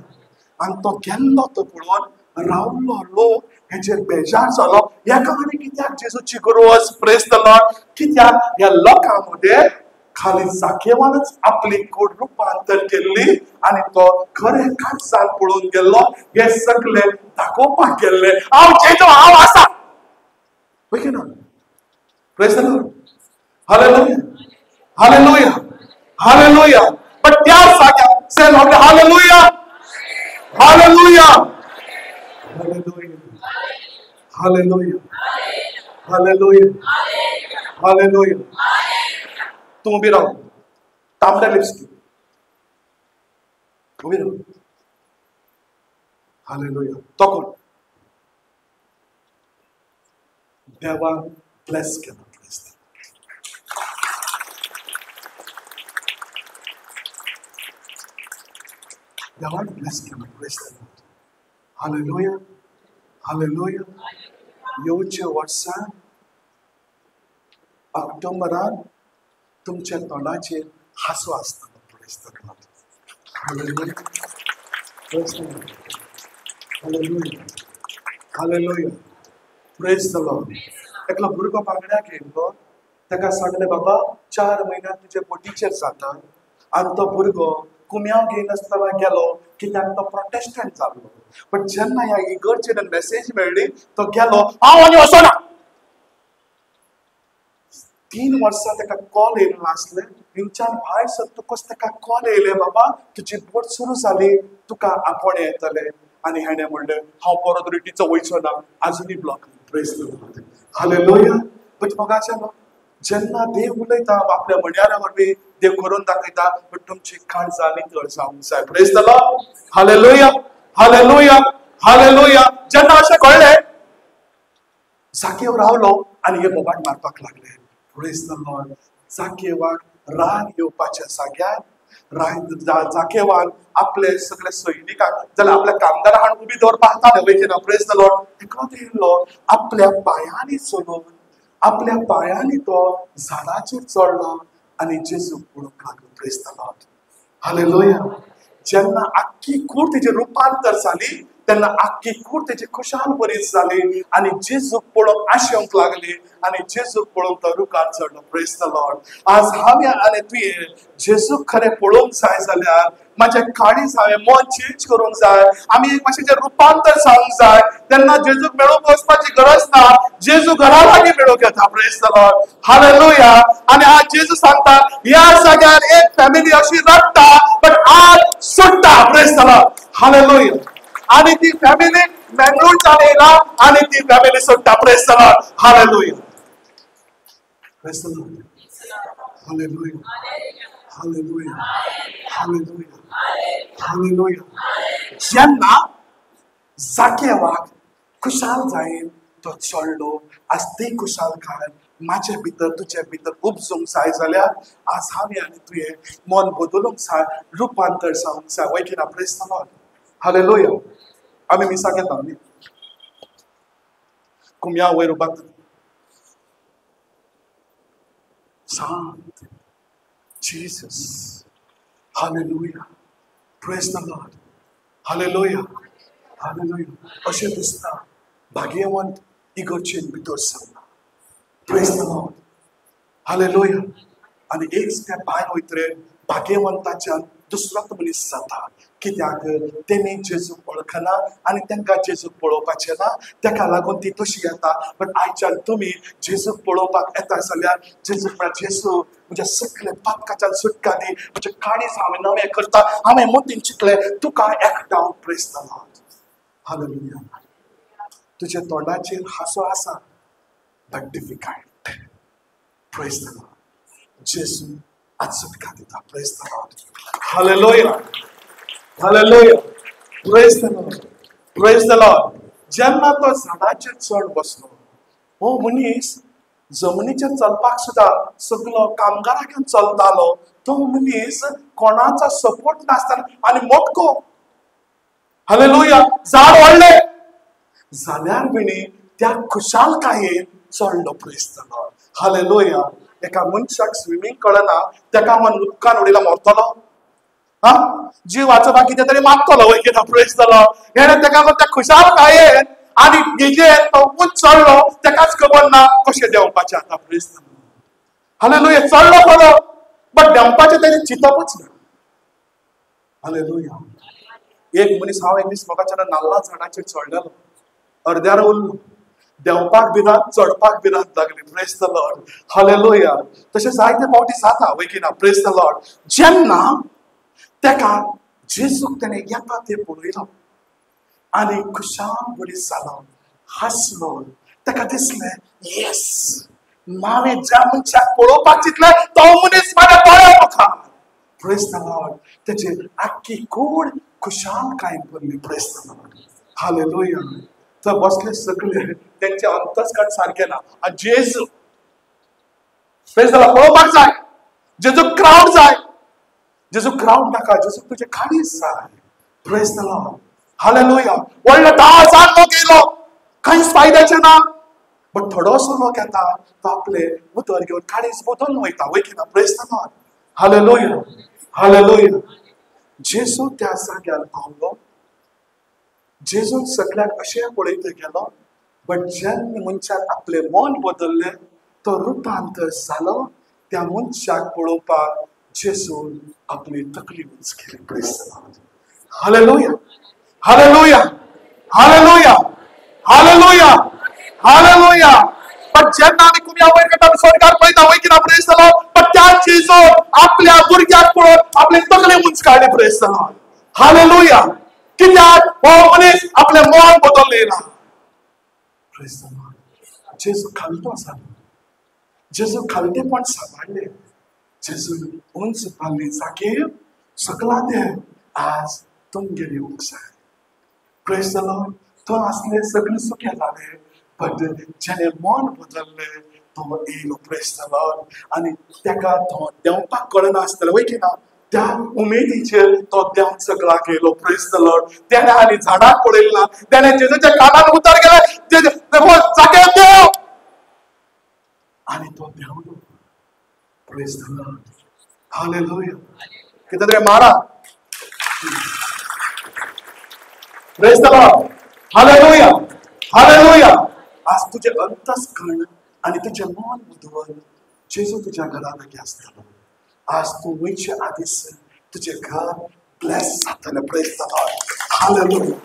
आनी तो गेल्लो तो पळोवन रावलो लोक हेचेर बेजार जालो. हेका आनी कित्याक जेजूची गरज प्रेज द लॉर्ड. कित्याक ह्या लोकां मध्ये खाली जाकेवानच आपली कूड रूपांतर केल्ली आणि तो खरे काळजान पळून गेल्लो हे सगळे दाखोवपाक गेल्ले हांव जेजो हांव आसा होय की ना praise the Lord hallelujah hallelujah hallelujah पण त्या जाग्यार से Lord hallelujah hallelujah hallelujah hallelujah hallelujah hallelujah तू उभी राह तांबड्या लिपस्टिक उभी राह हालेलुया तो कोण देवान ब्लेस केला देवान ब्लेस केला praise the Lord hallelujah hallelujah येवचे वर्सां ऑक्टोबरान तुमच्या तोंडाचेर हांसो आसतलो praise the Lord hallelujah praise the Lord hallelujah hallelujah praise the Lord एकलो भुरगो बांगड्याक येयलो ताका सांगले बाबा 4 म्हयन्यात तुजे बोटीचेर जाता आनी तो भुरगो कुम्याव घेयन आसतना गेलो कित्याक तो प्रोटेस्टंट जाल्लो पण जेन्ना ह्या इगर्जेन मेसेज मेळ्ळी तो गेलो हांव आनी वचना 3 वर्सां ताका कॉल येयलो नासले हिंगच्यान भायर सरतकच ताका कॉल येयले बाबा तुजी बोट सुरू जाली तुका आपोणे येतले आनी हेणें म्हणलें हांव परत रिटीचो वयचो ना आजुनी ब्लॉक प्रेज द लॉर्ड हालेलुया पण मोगाचें जेन्ना देव उलयता आपल्या म्हणयारा वरवीं देव करून दाखयता पण तुमची काळजां नितळ जावंक जाय praise the Lord hallelujah hallelujah hallelujah जेन्ना अशें कळ्ळें जाकेव रावलो आनी हे मोबायल मारपाक लागले प्रेज द लॉर्ड जाकेवाक राग येवपाच्या जाग्यार जाकेवान आपले सगळे सैनिकांक जाल्यार आपल्या कामगारां हाडून उबी दवरपाक हाताळ्ळे वयचे ना प्रेज द लॉर्ड एकलो येयलो आपल्या पायांनी चलून आपल्या पायांनी तो झाडाचेर चडलो आनी जेजूक पळोवंक लागलो प्रेज द लॉर्ड हालेलुया जेन्ना आख्खी कूड तेजे रुपांतर जाली तेन्ना आख्खी कूड तेजी खुशाल बरी जाली आनी जेजूक पळोवंक आशेवंक लागली आनी जेजूक पळोवंक तो रुखार चडलो प्रेज द लॉर्ड आज हांवें आनी तुवें जेजूक खरें पळोवंक जाय जाल्यार माझे काळीज हांवें मन चेंज करूंक जाय आमी एक भाशेचें रुपांतर जावंक जाय तेन्ना जेजूक मेळूंक वचपाची गरज ना जेजू घरा लागीं मेळूंक येता प्रेज द लॉर्ड हालेलुया आनी आज जेजू सांगता ह्या जाग्यार एक फॅमिली अशी रडटा पण आज सुट्टा प्रेज द लॉर्ड हालेलुया आनी ती फॅमिली मेंगलोरच्यान येयला आनी ती फॅमिली सुट्टा praise the Lord hallelujah praise the Lord hallelujah hallelujah hallelujah hallelujah जेन्ना जाकेवाक खुशाल जायन तो चडलो आज ती खुशालकाय माझे भितर तुजे भितर उपजूंक जाय जाल्यार आज हांवें आनी तुवें मन बदलूंक जाय रुपांतर जावंक जाय वयखीना प्रेज द लॉर्ड हालेलुया आमी मिसाक येता न्ही कुम्या वयर उबात शांत Jesus. Hallelujah. Praise the Lord. Hallelujah. Hallelujah. अशें दिसता भाग्यवंत इगर्जेन भितर सरला. Praise the Lord. Hallelujah. आनी एक स्टेप भायर वयतरे भाग्यवंताच्यान दुसरोच मनीस जाता कित्याक तेमी जेजूक वळखना आनी तांकां जेजूक पळोवपाचें ना ताका लागून ती तशी येता पण आयच्यान तुमी जेजूक पळोवपाक येता जाल्यार जेजू म्हळ्यार जेजू म्हज्या सगळे पातकाच्यान सुटका दी म्हजे काळीज हांवें नवें करता हांवें मतीन चिंतलें तुका एकटाव प्रेज द लॉर्ड हालेलुया तुज्या तोंडाचेर हांसो आसा but difficult praise the Lord जेजू आज सुटका दिता praise the Lord hallelujah hallelujah praise the Lord praise the Lord जेन्ना तो झाडाचेर चड बसलो हो मनीस जमनीचेर चलपाक सुद्दां सगलो कामगारां घेवन चलतालो तो मनीस कोणाचो सपोर्ट नासतना आनी मोटको हालेलुया झाड व्हडलें जाल्यार बिणी त्या खुशालकायेन चडलो प्रेज द लॉर्ड हालेलुया एका मनशाक स्विमींग कळना तेका मन उदकान उडयला मरतलो हा जीव वाचोवपाक कितें तरी मागतलो वय कितें प्रेज द लॉर्ड हेणें तेका त्या खुशालकायेन आनी हेजेर तो उंच चडलो तेकाच खबर ना कशें देंवपाचें आतां प्रेज द लॉर्ड हालेलुया चडलो खरो पण देंवपाचें तेजें चिंतपच ना. हालेलुया. एक मनीस हांव एक दीस मोगाच्या नाल्ला झाडाचेर चडलेलो, अर्द्यार उरलो, देंवपाक भिरांत चडपाक भिरांत लागली. Praise the Lord. हालेलुया. तशें जायते फावटी जाता वय की ना. Praise the Lord. जेन्ना तेका जेजूक तेणें येता तें पळयलो आनी खुशाल मनीस जालो, हांसलो, तेका दिसलें येस, हांवें ज्या मनशाक पळोवपाक चिंतलें तो मनीस म्हाज्या दोळ्या मुखार. Praise the Lord. तेची आख्खी कूड खुशालकाय भरली. Praise the Lord. हालेलुया. थंय बसले सगळे, तेंचे अंतस्कण सारकें ना. आनी जेजू प्रेज द लॉर्ड पळोवपाक जाय. जेजू क्रावड जाय. जेजू क्रावड नाका, जेजू तुजें काळीज जाय. Praise the Lord. हालेलुया. व्हडलो 10,000 लोक येयलो, कांयच फायद्याचें ना. बट थोडोसो लोक येता, तो आपले उतर घेवन काळीज बदलून वयता. वय की ना. Praise the Lord. Hallelujah. Hallelujah. जेजू त्या जाग्यार पावलो. जेजून सगळ्याक अशें पळयत गेलो, बट जेन्ना मनशाक आपलें मन बदललें, तो रुपांतर जालो. त्या मनशाक पळोवपाक जेजून आपली तकली उंच केली. Praise the Lord. Hallelujah. Hallelujah. Hallelujah. Hallelujah. Hallelujah. पण जेन्ना आमी कुम्या वयर काडटा स्वर्गार पळयता. वय की ना. Praise the Lord. पण त्या जेजून आपल्या भुरग्याक पळोवन आपली तकली उंच काडली. Praise the Lord. हालेलुया. कित्याक हो मनीस आपलें मन बदललें ना. Praise the Lord. जेजू खालतो जालो. जेजू खालतेपण सांबाळलें. जेजून उंच पावली जागेर सकला ते आज तुमगेर येवंक जाय. Praise the Lord. तो आसले सगळे सुखे जाले, बट जेणे मन बदललें तो येयलो. Praise the Lord. आनी तेका तो देंवपाक कळना आसतलें. वय की ना. त्या उमेदीचेर तो देंवत सगळा गेलो. Praise the Lord. तेणे आनी झाडाक पळयलें ना. तेणे जेजूच्या कानार उतर गेले, जागेर देव, आनी तो देंवलो. Praise the Lord. हालेलुया. कितें तरी मारा. Praise the Lord. Hallelujah. Hallelujah. आज तुझे अंतस्करण आनी तुझे मन बदलून जेजू तुज्या घरा लागीं आसतलो. आज तू वयचे आदीस तुझे घर ब्लेस जातलें. Praise the Lord. Hallelujah.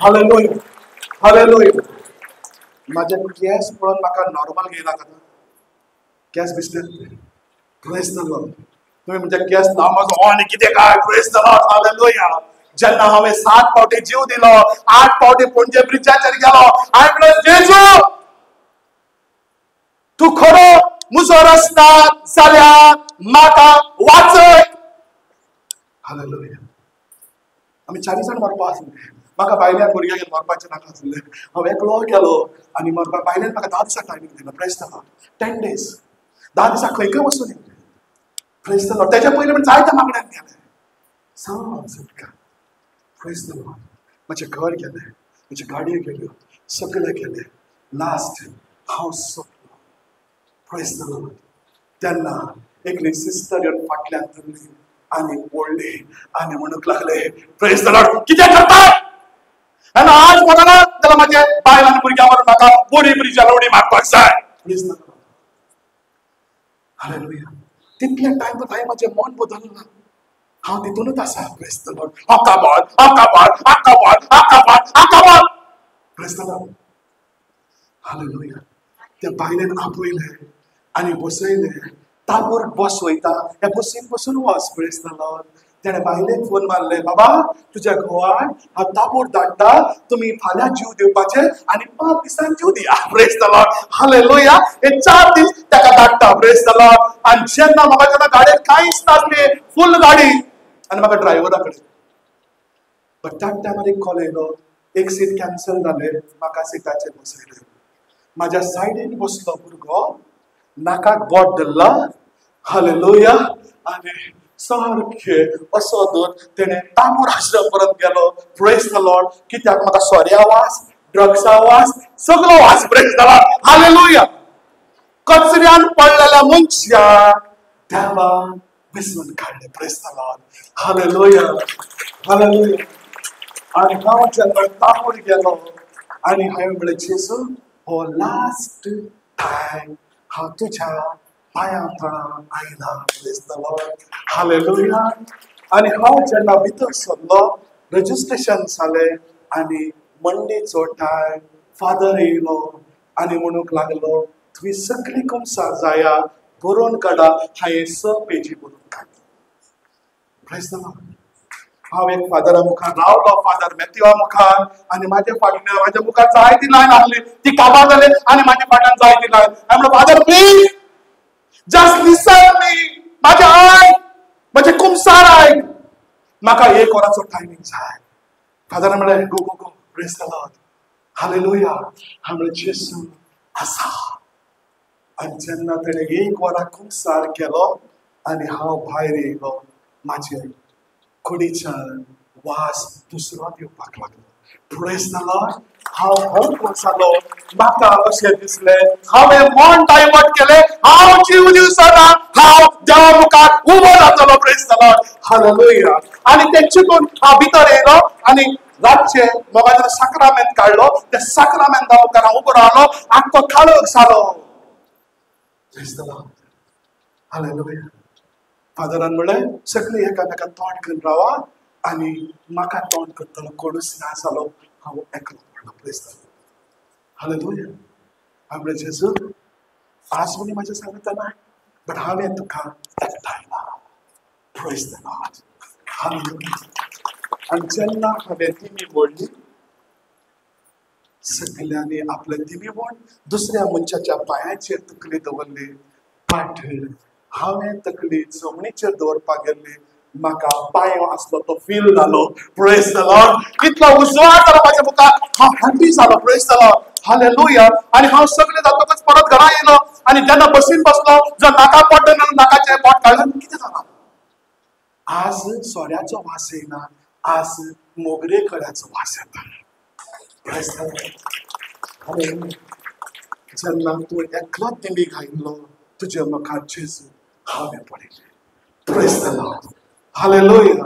Hallelujah. Hallelujah. माझे केस पळोवन म्हाका नॉर्मल घेयना का केस दिसले. Praise the Lord. तुम्ही म्हणजे केस नामाचो हो आनी कितें काय. Praise the Lord. हालेलुया. जेन्ना हांवें 7 फावटी जीव दिलो, 8 फावटी पणजे ब्रिजाचेर गेलो, हांवें म्हणलें जेजू तू खरो म्हजो रस्ता जाल्यार म्हाका वाचय. हालेलुया. आमी 4 जाण मरपा आसले. म्हाका भायल्यान भुरग्यां घेवन मरपाचें नाका आसलें. हांव एकलो गेलो आनी मरपा. भायल्यान म्हाका 10 दिसां टायमींग दिलो. Praise the Lord. 10 days. 10 दिसां खंय खंय वचून येयलें. Praise the Lord. तेच्या पयलीं पण जायत्या मागण्यांक गेलें. सगळें. Praise the Lord. म्हजें घर गेलें, म्हज्यो गाडयो गेल्यो, सगळें गेलें. लास्ट हांव सोंपलो. Praise the Lord. तेन्ना एकली सिस्टर येवन फाटल्यान धरली आनी ओडली आनी म्हणूंक लागले प्रेज द लॉर्ड कितें करता. आनी आज वचना जाल्यार म्हाजे बायल आनी भुरग्यां मारून म्हाका बोरी ब्रिजार उडी मारपाक जाय. Praise the Lord. Hallelujah. Title time तो म्हाजें मन बदलना. हांव तितूनच आसा. Praise the Lord. हाका बोल, हाका बोल, हाका बोल, हाका बोल, हाका बोल. Praise the Lord. हालेलुया. त्या बायलेन आपयलें आनी बसयलें. ताबोर बस वयता, ह्या बसीन बसून वच. Praise the Lord. तेणे बायलेक फोन मारले, बाबा तुज्या घोवाक हांव ताबोर धाडटा, तुमी फाल्यां जीव दिवपाचे आनी 5 दिसान जीव दिया. Praise the Lord. हालेलुया. हे 4 दीस ताका धाडटा. Praise the Lord. आनी जेन्ना म्हाका गाडयेन कांयच नासलें, फूल गाडी आनी म्हाका ड्रायव्हरा कडेन. बट त्या टायमार एक कॉल येयलो, एक सीट कॅन्सल जालें, म्हाका सिटाचेर बसयलें. म्हाज्या सायडीन बसलो भुरगो, नाकाक बोट धरला. हालेलुया. आनी सारखे असो दोन तेणे ताबोर आश्रम परत गेलो. Praise the Lord. कित्याक म्हाका सोऱ्या वास, ड्रग्सा वास, सगळो वास. Praise the Lord. हालेलुया. कचऱ्यान पडलेल्या मनशाक देवान विसरून काडले. Praise the Lord. Hallelujah. Hallelujah. आनी हांव जेन्ना ताबोर गेलो आनी हांवें म्हणलें जेजू हो लास्ट टायम हांव तुज्या पाया थळा आयला. Praise the Lord. हालेलुया. आणि हांव जेन्ना भितर सरलो रजिस्ट्रेशन जालें आनी मंडेचो टायम फादर येयलो आनी म्हणूंक लागलो तुमी सगळी कुमसार जाया बरोवन काडा. हांवें 6 पेजी बरोवन काडली. Praise the Lord. हांव एक फादरा मुखार रावलो, फादर मॅथ्यूआ मुखार, आनी म्हाज्या मुखार जायती लायन आहली. ती काबार जाली आनी म्हाज्या फाटल्यान जायती लायन. हांवें म्हणलें father please just listen me. म्हाजें आयक, म्हजें कुमसार आयक. म्हाका 1 वराचो टायमींग जाय. फादरान म्हणलें go go go. Praise the Lord. Hallelujah. हांवें म्हणलें जेसू आसा. आनी जेन्ना तेणें 1 वरा कुमसार केलो आनी हांव भायर येयलो, म्हाजे कुडीच्यान वास दुसरो येवपाक लागलो. Praise the Lord. हांव हळूच जालो. म्हाका अशें दिसलें हांवें मन डायवर्ट केलें. हांव जीव दिवचोना. हांव देवा मुखार उबो जातलो. Praise the Lord. हालेलुया. आनी ते चिंतून हांव भितर येयलो आनी रातचे मोगाचो साक्रामेंत काडलो. त्या साक्रामेंता मुखार हांव उबो रावलो. आख्खो काळोख जालो. Praise the Lord. हालेलुया. फादरान म्हणलें सगळीं एकामेकाक तोंड करून रावा आनी म्हाका तोंड करतलो कोणूच ना जालो. हांव एकलो पडलो. Praise the Lord. हालेलुया. हांवें म्हणलें जेजू आज म्हणी म्हाज्या सांगता ना बट हांवें तुका एकठायला. Praise the Lord. हालेलुया. आनी जेन्ना हांवें तिमी मोडली सगळ्यांनी आपले तिमी मोड दुसऱ्या मनशाच्या पांयाचेर तकली दवरली. पाठ हांवें तकली जमनीचेर दवरपाक गेल्ली. म्हाका पांयो आसलो तो फील जालो. Praise the Lord. इतलो उजवाड जालो म्हाज्या मुखार. हांव हॅपी जालो. Praise the Lord. हालेलुया. आनी हांव सगळें जातकच परत घरा येयलो आनी जेन्ना बसीन बसलो जो नाका पड्डो नाकाचें बोट काडलें. कितें जालां? आज सोऱ्याचो वास येयना. आज मोगरे कळ्याचो वास येता. Praise the Lord. हालेलुया. जेन्ना तूं एकलो तिमी घायिल्लो तुजे मुखार जेजू हांवें पळयलें. Praise the Lord. हालेलुया.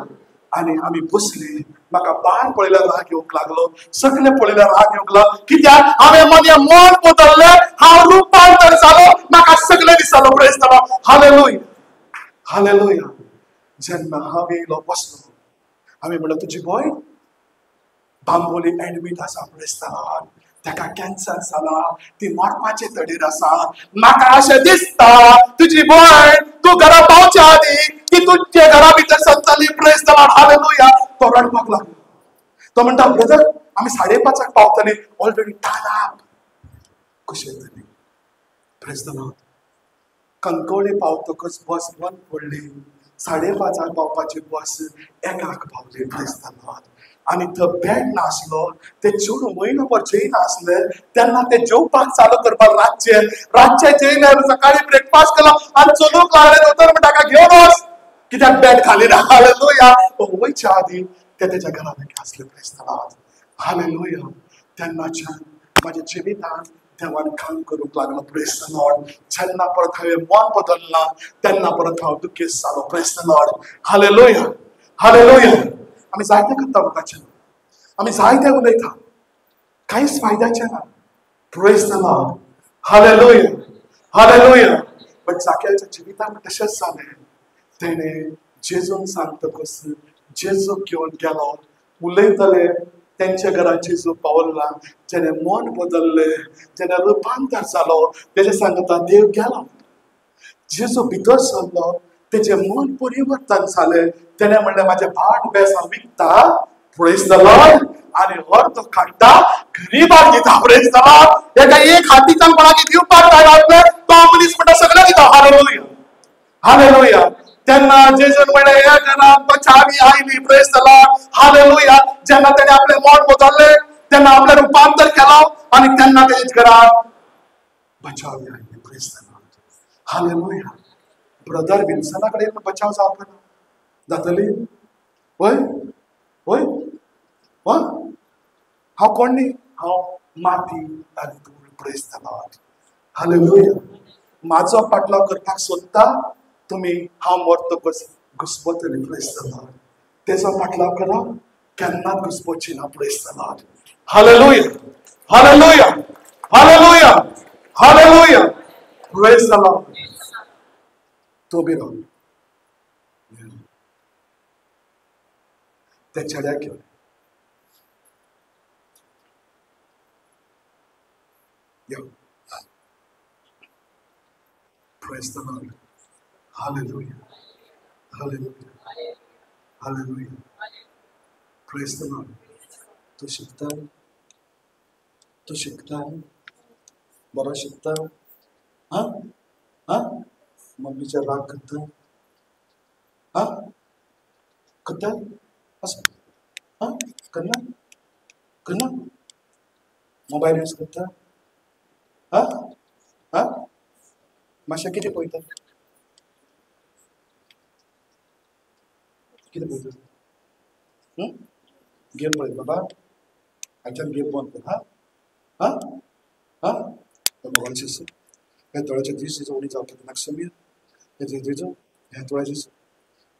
आनी आमी बसली. म्हाका बाण पळयल्यार राग येवंक लागलो. सगळे पळयल्यार राग येवंक लागलो. कित्याक हांवें म्हजें मन बदललें. हांव रुपांतर जालो. म्हाका सगळें दिसतालो. Praise the Lord. Hallelujah. Hallelujah. जेन्ना हांव येयलो बसलो हांवें म्हणलें तुजी भयण बांबोली एडमीट आसा. Praise the Lord. ताका कॅन्सर जाला. ती मरपाचे तडीर आसा. म्हाका अशें दिसता तुजी भयण तूं घरा पावच्या आदीं ती तुजे घरा भितर सरतली. Praise the Lord. हालेलुया. तो रडपाक लागलो. तो म्हणटा ब्रदर आमी 5:30 पावतली. ऑलरेडी टायम कशें जाली. Praise the Lord. कणकवली पावतकच बस बंद पडली. 5:30 पावपाची बस 1 पावली. Praise the Lord. आनी थंय बेड नासलो. ते चेडूं म्हयनोभर जेयना आसले. तेन्ना ते जेवपाक चालू करपाक रातचे जेयले. सकाळी ब्रेकफास्ट केलो आनी चलूंक लागले. दोतोर म्हणटा ताका घेवन वच कित्याक बेड खाली ना. हालेलुया. वयच्या आदीं ते तेज्या घरा लागीं आसले. Praise the Lord. हालेलुया. तेन्नाच्यान म्हाज्या जिवितांत देवान काम करूंक लागलो. Praise the Lord. जेन्ना परत हांवें मन बदलना तेन्ना परत हांव दुखेस्त जालो. Praise the Lord. Hallelujah. Hallelujah. आमी जायते करता मुखाचें. आमी जायते उलयता. कांयच फायद्याचें ना. Praise the Lord. Hallelujah. Hallelujah. But जाकेच्या जिवितांत तशेंच जालें. तेणें जेजून सांगतकच जेजू घेवन गेलो. उलयतले तेंच्या घरा जेजू पावला. जेणे मन बदललें जेणे रुपांतर जालो तेजे सांगता देव गेलो. जेजू भितर सरलो. तेजें मन परिवर्तन जालें. तेणें म्हणलें म्हाजें भाट बेस हांव विकता. Praise the Lord. आनी अर्थ काडटा गरीबाक दिता. Praise the Lord. एका एक हातीच्यान कोणाक दिवपाक जाय तो मनीस म्हणटा सगळें दिता. हालेलुया. हालेलुया. तेन्ना जेजून म्हणलें ह्या घरांत बचावी आयली. Praise the Lord. हालेलुया. जेन्ना तेणें आपलें मन बदललें तेन्ना आपलें रुपांतर केलो आनी तेन्ना तेजे घरांत बचावी आयली. Praise the Lord. Hallelujah. Brother विल्सना कडेन बचाव जावपाना जातली. वय वय वय हांव कोण न्ही. हांव माती आनी धूळ. Praise the Lord. हालेलुया. म्हाजो पाटलो करपाक सोदता तुमी हांव मरतकच घुस्पतली. Praise the Lord. तेजो पाटलाव करा केन्नाच घुस्पची ना. Praise the Lord. Hallelujah. Hallelujah. Hallelujah. Hallelujah. Praise the Lord. तो बी राव त्या चेड्याक घेवन यो. Praise the Lord. Hallelujah. Hallelujah. Hallelujah. Praise the Lord. तू शिकता बरं शिकता हा हा मम्मीच्या राग करता हा करता असं हा करणार मोबाईल यूज करता हा हा मातशें कितें पळयता गेम पळयत बाबा आयच्यान गेम बंद कर हा हा हा मोबायलचे ह्या दोळ्याचे दीस तिचो उणी जावपाक नाका समीर ह्या जेजेचो ह्या दोळ्याचे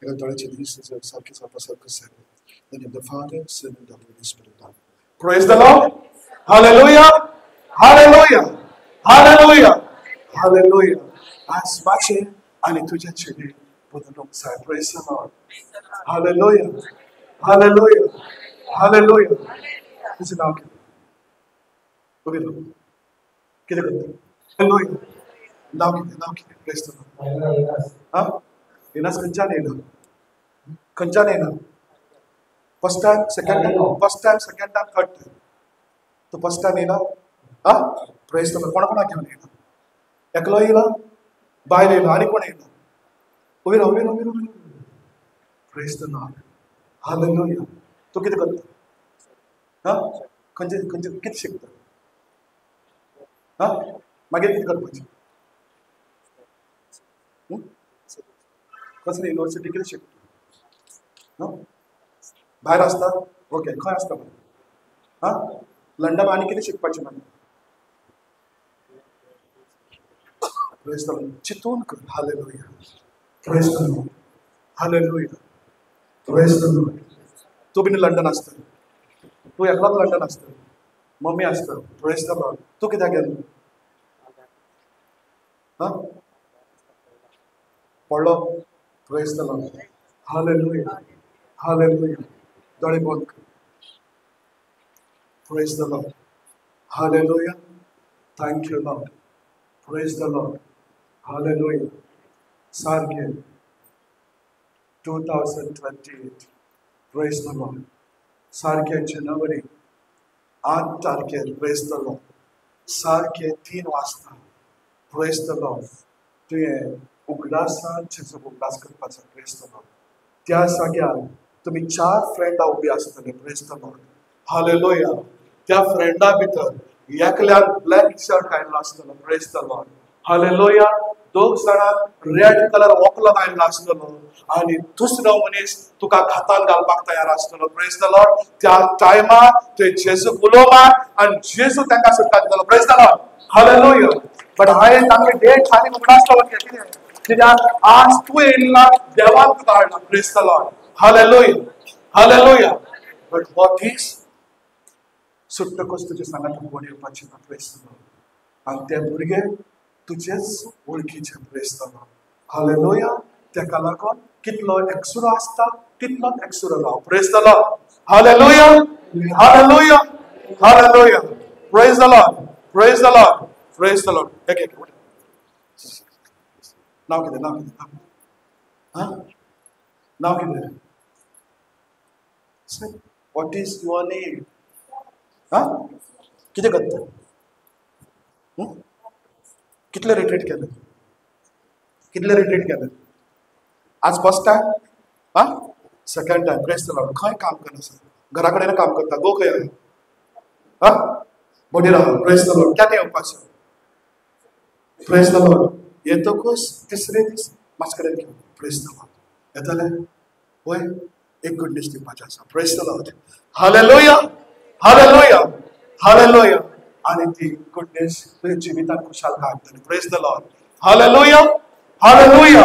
ह्या दोळ्याचे दीस तिचो सारके जावपा सारको सारको in the father son and the holy spirit. Praise the Lord. Hallelujah. Hallelujah. Hallelujah. Hallelujah. आज माझे आणि तुझ्या चेडे बदलूंक जाय. Praise the Lord. Hallelujah. Hallelujah. Hallelujah. तुझं नाव कितें? बघितलं कितें करता? Hallelujah. नाव कितें? Praise the Lord. हा इनास खंयच्यान येयला? खंयच्यान येयला? First time, second time, third time. तो फर्स्ट टाइम येयला? हा प्रेज द लॉर्ड. कोणा घेऊन येयला? एकलो येयला? बायल येयला? आनी कोण येयला? उबी राव. Praise the Lord. हालेलुया. तू कितें करता? हा खंयचे कितें शिकता? हा मागीर कितें करपाचें? कसली युनिवर्सिटी कितें शिकता? भायर आसता? ओके. खंय आसता? हा लंडन आनी कितें शिकपाचें मागीर? Praise the lord. चिंतून कर. Hallelujah. Praise the Lord. Hallelujah. Praise the lord. तू बीन लंडन आसता? तू एकलोच लंडन आसता? मम्मी आसता? Praise the lord. तू कित्याक गेलो? हा पडलो? Praise the Lord. Hallelujah. Hallelujah. दोळे बंद कर. Praise the Lord. Hallelujah. Thank you, Lord. Praise the Lord. Hallelujah. Sarge 2028. Praise the Lord. Sarge January 8 तारखेर. Praise the Lord. Sarge 3 वाजता. Praise the Lord. तुवें उगडासान जेजो उगडास करपाचो. Praise the Lord. त्या जाग्यार तुम्ही 4 फ्रेंडा उबी आसतले. Praise the Lord. Hallelujah. त्या फ्रेंडा भितर एकल्यान ब्लॅक शर्ट घातलो आसतलो. Praise the Lord. हालेलुया. दोग जाणां रेड कलर वॉकलो घातलो आसतलो आनी दुसरो मनीस तुका घातान घालपाक तयार आसतलो. Praise the Lord. त्या टायमार ते जेजू उलोवपाक आनी जेजू तांकां सुटका दितलो. Praise the Lord. Hallelujah. But हांवें तांकां डेट आनी उगडासलो कितें कित्याक आज तू येयला देवान तुका हाडला. Praise the Lord. Hallelujah. Hallelujah. But what is सुट्टकच तुजे सांगात कोण येवपाची ना. Praise the Lord. आनी ते भुरगे तुजेच वळखीचे. Praise the Lord. हालेलुया. तेका लागून कितलो एकसुरो आसता तितलोच एकसुरो राव. Praise the Lord. Hallelujah. Hallelujah. Hallelujah. Praise the Lord. Praise the Lord. Praise the Lord. एक नाव कितें? हा नाव कितें? What is your name? हा कितें करता? कितले रिट्रीट केले? आज फर्स्ट टाइम? हा second time? Praise the Lord. खंय काम करना सर? घरा कडेन काम करता? गो खंय? हा बडी राहा. Praise the Lord. केन्ना येवपाचें? Praise the Lord. येतकच तिसरे दीस म्हाजे कडेन घेवन. Praise the Lord. येतले पळय एक गुड न्यूज दिवपाचें आसा. Praise the Lord. Hallelujah. Hallelujah. Hallelujah. आणि ती गुड न्यूज तुझ्या जिवितांत खुशालकाय हाडटली. Praise the Lord. Hallelujah. Hallelujah.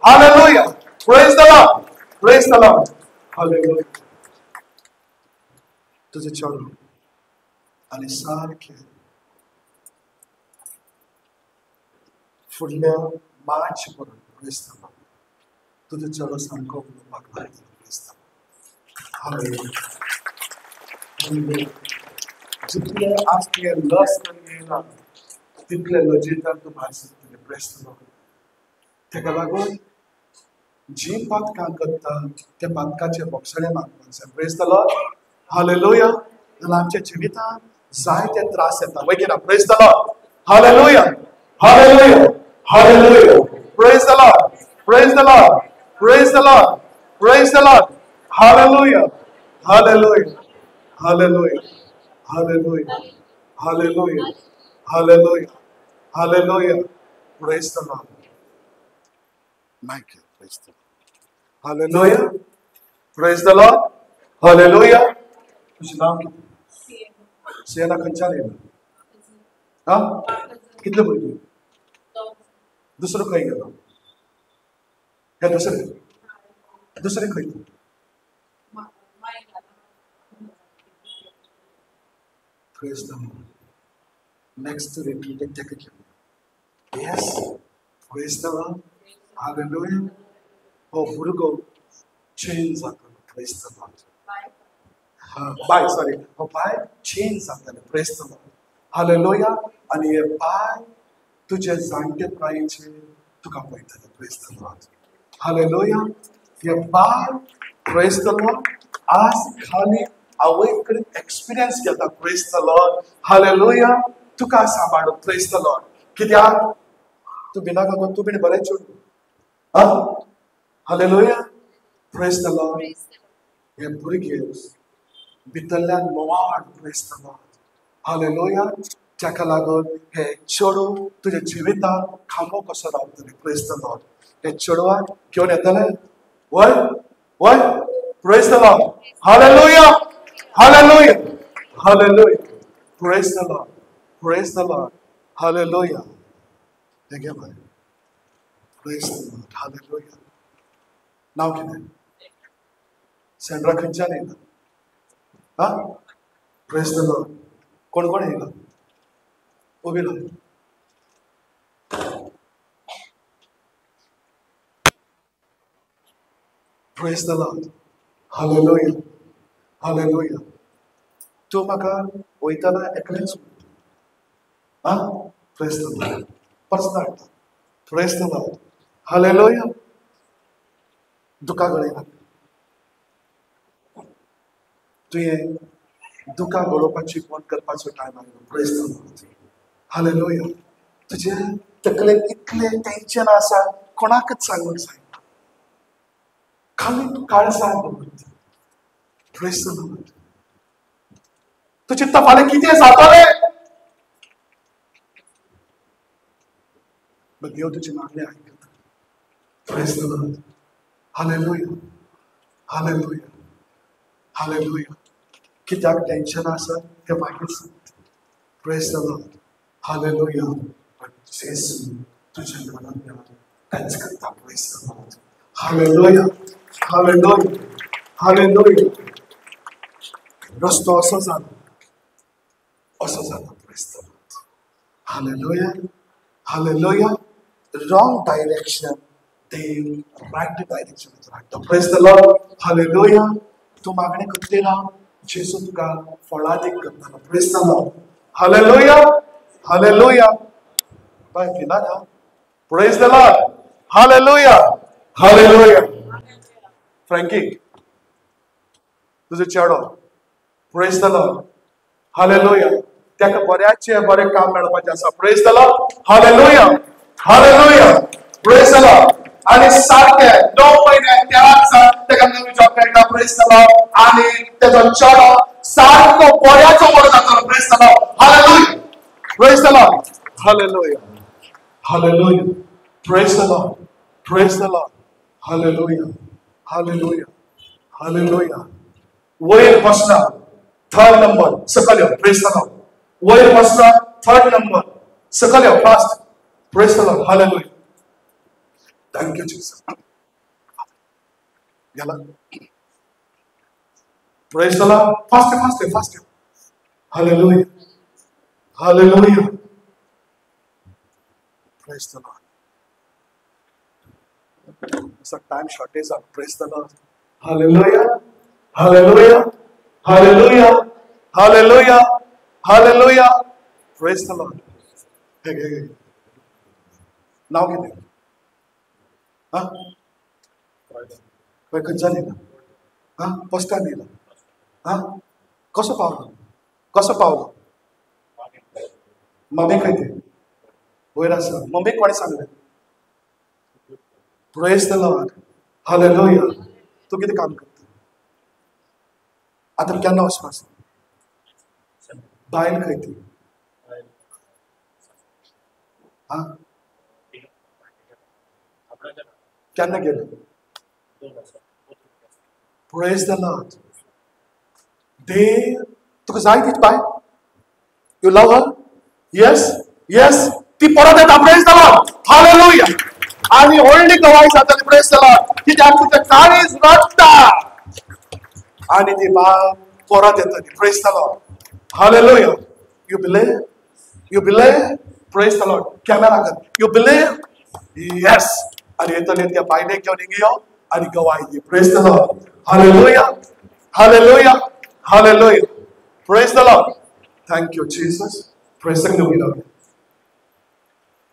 Hallelujah. Praise the Lord. Praise the Lord. Hallelujah. तुझे चेडूं आनी सारकें फुडल्या मार्च पर्यंत Praise the Lord. तुझे चलो सामको उलोपाक लागला. Praise the Lord. Hallelujah. Hallelujah. जितले आज तुझे लस करणे तितले लजेदार तू भाषण तुझे. Praise the Lord. तेका लागून जी पातकां करता त्या पातकाचे बोक्षणे मागपाक. Praise the Lord. Hallelujah. जाल्यार आमच्या जिवितांत जायते त्रास येता. वय किना. Praise the Lord. Hallelujah. Hallelujah. Hallelujah. Praise the Lord. Praise the Lord. Praise the Lord. Praise the Lord. Hallelujah. Hallelujah. Hallelujah. Hallelujah. Hallelujah. Hallelujah. Hallelujah. Praise the Lord. Michael, praise the Lord. Hallelujah. Praise the Lord. Hallelujah. तुझे नाव किती? सियाना खंयच्यान येयला? हा? कितले भुरगीं? दुसरो खंय गेलो? हे दुसरे खंय? Praise the Lord. Next to repeat it, take it. Yes. Praise the Lord. Hallelujah. Oh, भुरगो change जाता. Praise the Lord. Bye, sorry. Oh, bye change जाता. Praise the Lord. Hallelujah. आणि हे बाय तुझे जाणटे प्रायेचे तुका पळयतले. Praise the Lord. Hallelujah. हे बाय Praise the Lord. आज खाली आवयकडे एक्सपिरियन्स घेता. Praise the Lord. Hallelujah. तुका सांबाळो. Praise the Lord. कित्याक तू बिनाका गो तू बिन बरें चोड. Hallelujah. Praise the Lord. हे भुरगे भितरल्यान Mowad. Praise the Lord. Hallelujah. त्याका लागून हे चेडू तुझ्या जिवितांत खांबो कसो रावतले. Praise the Lord. हे चेडवाक घेवन येतले. वय वय. Praise the Lord. Hallelujah. Hallelujah. Hallelujah. Praise the Lord. Praise the Lord. Hallelujah. Again. Praise the Lord. Hallelujah. Now can I? Sandra खंयच्यान येयला? हा? Praise the Lord. कोण कोण येयला? उबी राव. Praise the Lord. Hallelujah. Hallelujah. तू म्हाका वयताना एकलेंच हा? Praise the Lord. Personal. Praise the Lord. Hallelujah. दुका गळयना. तुवें दुका गळोवपाची फोन करपाचो टायम आयलो. Praise the Lord. Hallelujah. तुजे तकलेन इतले टेन्शन आसा कोणाकच सांगूंक जायना. खाली तू काळजां दवर. Praise the Lord. तू चित्ता फाल्यां कितें जातलें? पण देव तुझी मागणी ऐकत. Praise the Lord. Hallelujah. Hallelujah. Hallelujah. कित्याक टेन्शन आसा ते मागीर सांग. Praise the Lord. Hallelujah. पण जेसू तुझ्या मनांत टच करता. Praise the Lord. Hallelujah. Hallelujah. Hallelujah. रस्तो असो जालो. Praise the Lord. Hallelujah. Hallelujah. Wrong direction. They right direction. Praise the Lord. Hallelujah. तू मागणी करते राव. जेसू तुका फळादीक करता. Praise the Lord. Hallelujah. Hallelujah. Bye केला ना. Praise the Lord. Hallelujah. Hallelujah. Frankie. तुझे चेडो. Praise the Lord. Hallelujah. त्याका बऱ्याचे बरें काम मेळपाचें आसा. Praise the Lord. Hallelujah. Hallelujah. Praise the Lord. आणि सारखे 9 महिने त्याका नवी जॉब मेळटा. Praise the Lord. आणि तेजो चेडो सारको बऱ्याचो बरो जाता. Praise the Lord. Hallelujah. Praise the Lord. Hallelujah. Hallelujah. Praise the Lord. Praise the Lord. Hallelujah. Hallelujah. Hallelujah. वयर बसना. Third number. सकल यो. Praise the Lord. वयर बसना. Third number. सकल यो. Fast. Praise the Lord. Hallelujah. Thank you, Jesus. Yalla. Praise the Lord. Fast. Hallelujah. Hallelujah. Praise the Lord. असं time shortage आहे. Praise the Lord. Hallelujah, hallelujah, hallelujah, hallelujah, hallelujah. Praise the Lord. हे नाव किती? हा, खंयच्यान येयला? हा, पोस्टान येयला. हा, कसो पावलो? कसो पावलो? मम्मी खंय ते? वयर आसा. मम्मीक कोणे सांगलें? Praise the Lord. हालेलुया. तू कितें काम करता? आतां केन्ना वचपाचो? बायल खंय ती? हा, केन्ना गेली? Praise the Lord. देव तुका जाय ती बाय? You love her? Yes, yes. ती परत येता. Praise the Lord. हालेलुया. आणि व्हडली गवाही जाताली. Praise the Lord. कित्याक तुजें काळीज रडटा आणि ती बाय परत येताली. Praise the Lord. Hallelujah. You believe? You believe? Praise the Lord. Camera कर. You believe? येस. आणि येतले त्या बायलेक घेवन हिंग यो आणि गवाही दी. Praise the Lord. Hallelujah, hallelujah, hallelujah. Praise the Lord. Thank you Jesus. Praise. सगळे उभी राहूया.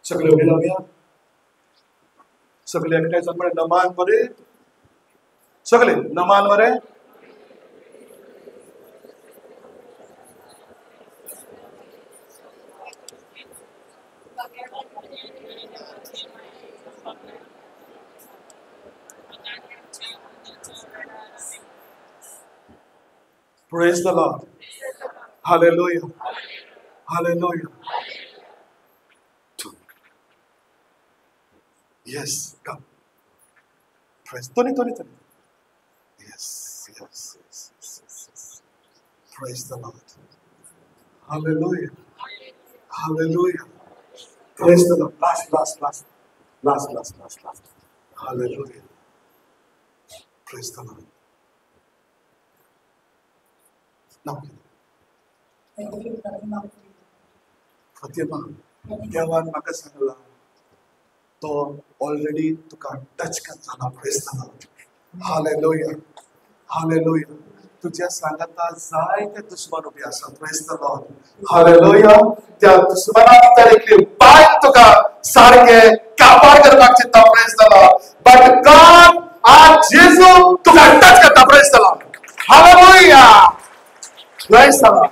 सगळे उभी राहूया. सगळे एकठांय जावन म्हणे नमान बरे. सगळे नमान बरे. Praise the Lord. Hallelujah. Hallelujah. Yes, come. Praise. Tony. Yes, yes, yes, yes, yes. Praise the Lord. Hallelujah. Hallelujah. Praise the Lord. Last. Hallelujah. Praise the Lord. Now, Fatima, देवान म्हाका सांगला तो ऑलरेडी तुका टच करताना. Praise the Lord. Hallelujah, hallelujah. तुझ्या सांगाता जायते दुश्मन उबे आसा. Praise the Lord. हालेलुया. त्या दुश्मना भितर एकली बायल तुका सारखे कापार करपाक चित्ता. Praise the Lord. But God आज जेजू तुका टच करता. Praise the Lord. Hallelujah. Praise the Lord.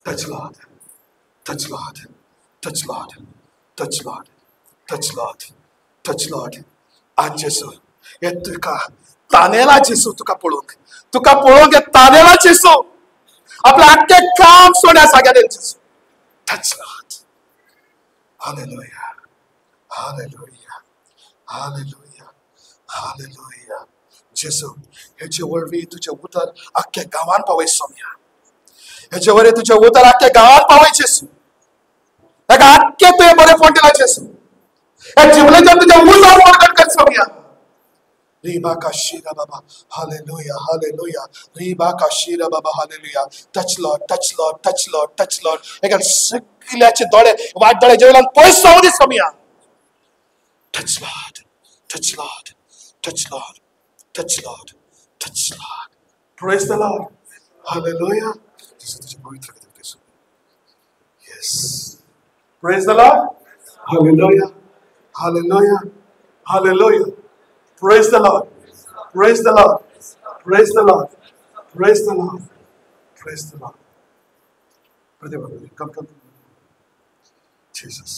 Touch Lord, touch Lord, touch Lord, touch Lord, touch Lord, touch Lord. आज जेसू हे तुका तानेला जेसू तुका पळोवंक हे तानेला जेसू आपले आख्खे काम सोड्या सागेले जेसू. Touch Lord. Hallelujah, hallelujah, hallelujah, hallelujah. जेसू हेचे वरवीं तुझे उतर आख्खे गांवान पावय सोम्या. हेचे वरें तुझे उतर आख्खे गांवान पावय जेसू. हेका आख्खे तुवें बरें फोन दिला जेसू. हे जिबलेच्यान तुझे उतर प्रगट कर Saumya. Riba kashira baba, hallelujah, hallelujah. Riba kashira baba, hallelujah. Touch Lord, touch Lord, touch Lord, touch Lord. Egan सगळ्याचे दोळे वाट दोळे जेवलान पयस जाऊ दे Saumya. Touch Lord, touch Lord, touch Lord, touch Lord, touch Lord. Praise the Lord. Hallelujah. Yes. Praise the Lord. Hallelujah. Hallelujah. Hallelujah. Praise the Lord. Praise the Lord. Praise the Lord. Praise the Lord. Praise the Lord. Brother, come. Jesus.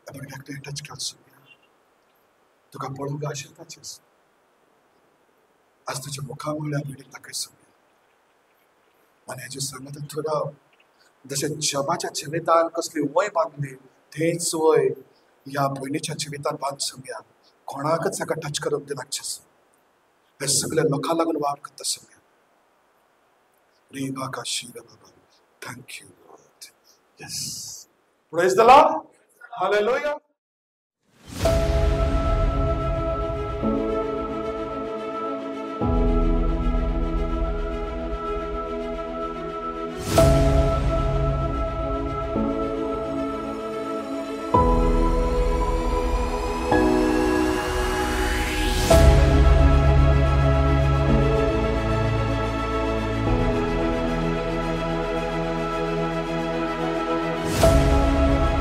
आपण एकटे touch करसोया. तुका पळोवंक आशिल्ता जेसू. आज तुझ्या मुखामुळे आमी ताकयसोया. आणि हेजे सांगता थोडा जशे जबाच्या जिवितान कसली वय बांधली तेच वय ह्या भयणीच्या जिवितान बांध सोम्या. कोणाकच हाका टच करूंक दिनाक जेसू. हे सगळे लोकां लागून वावर करता सोम्या. रिबा काशीरा बाबा. Thank you, Lord. Yes. Praise the Lord. Hallelujah.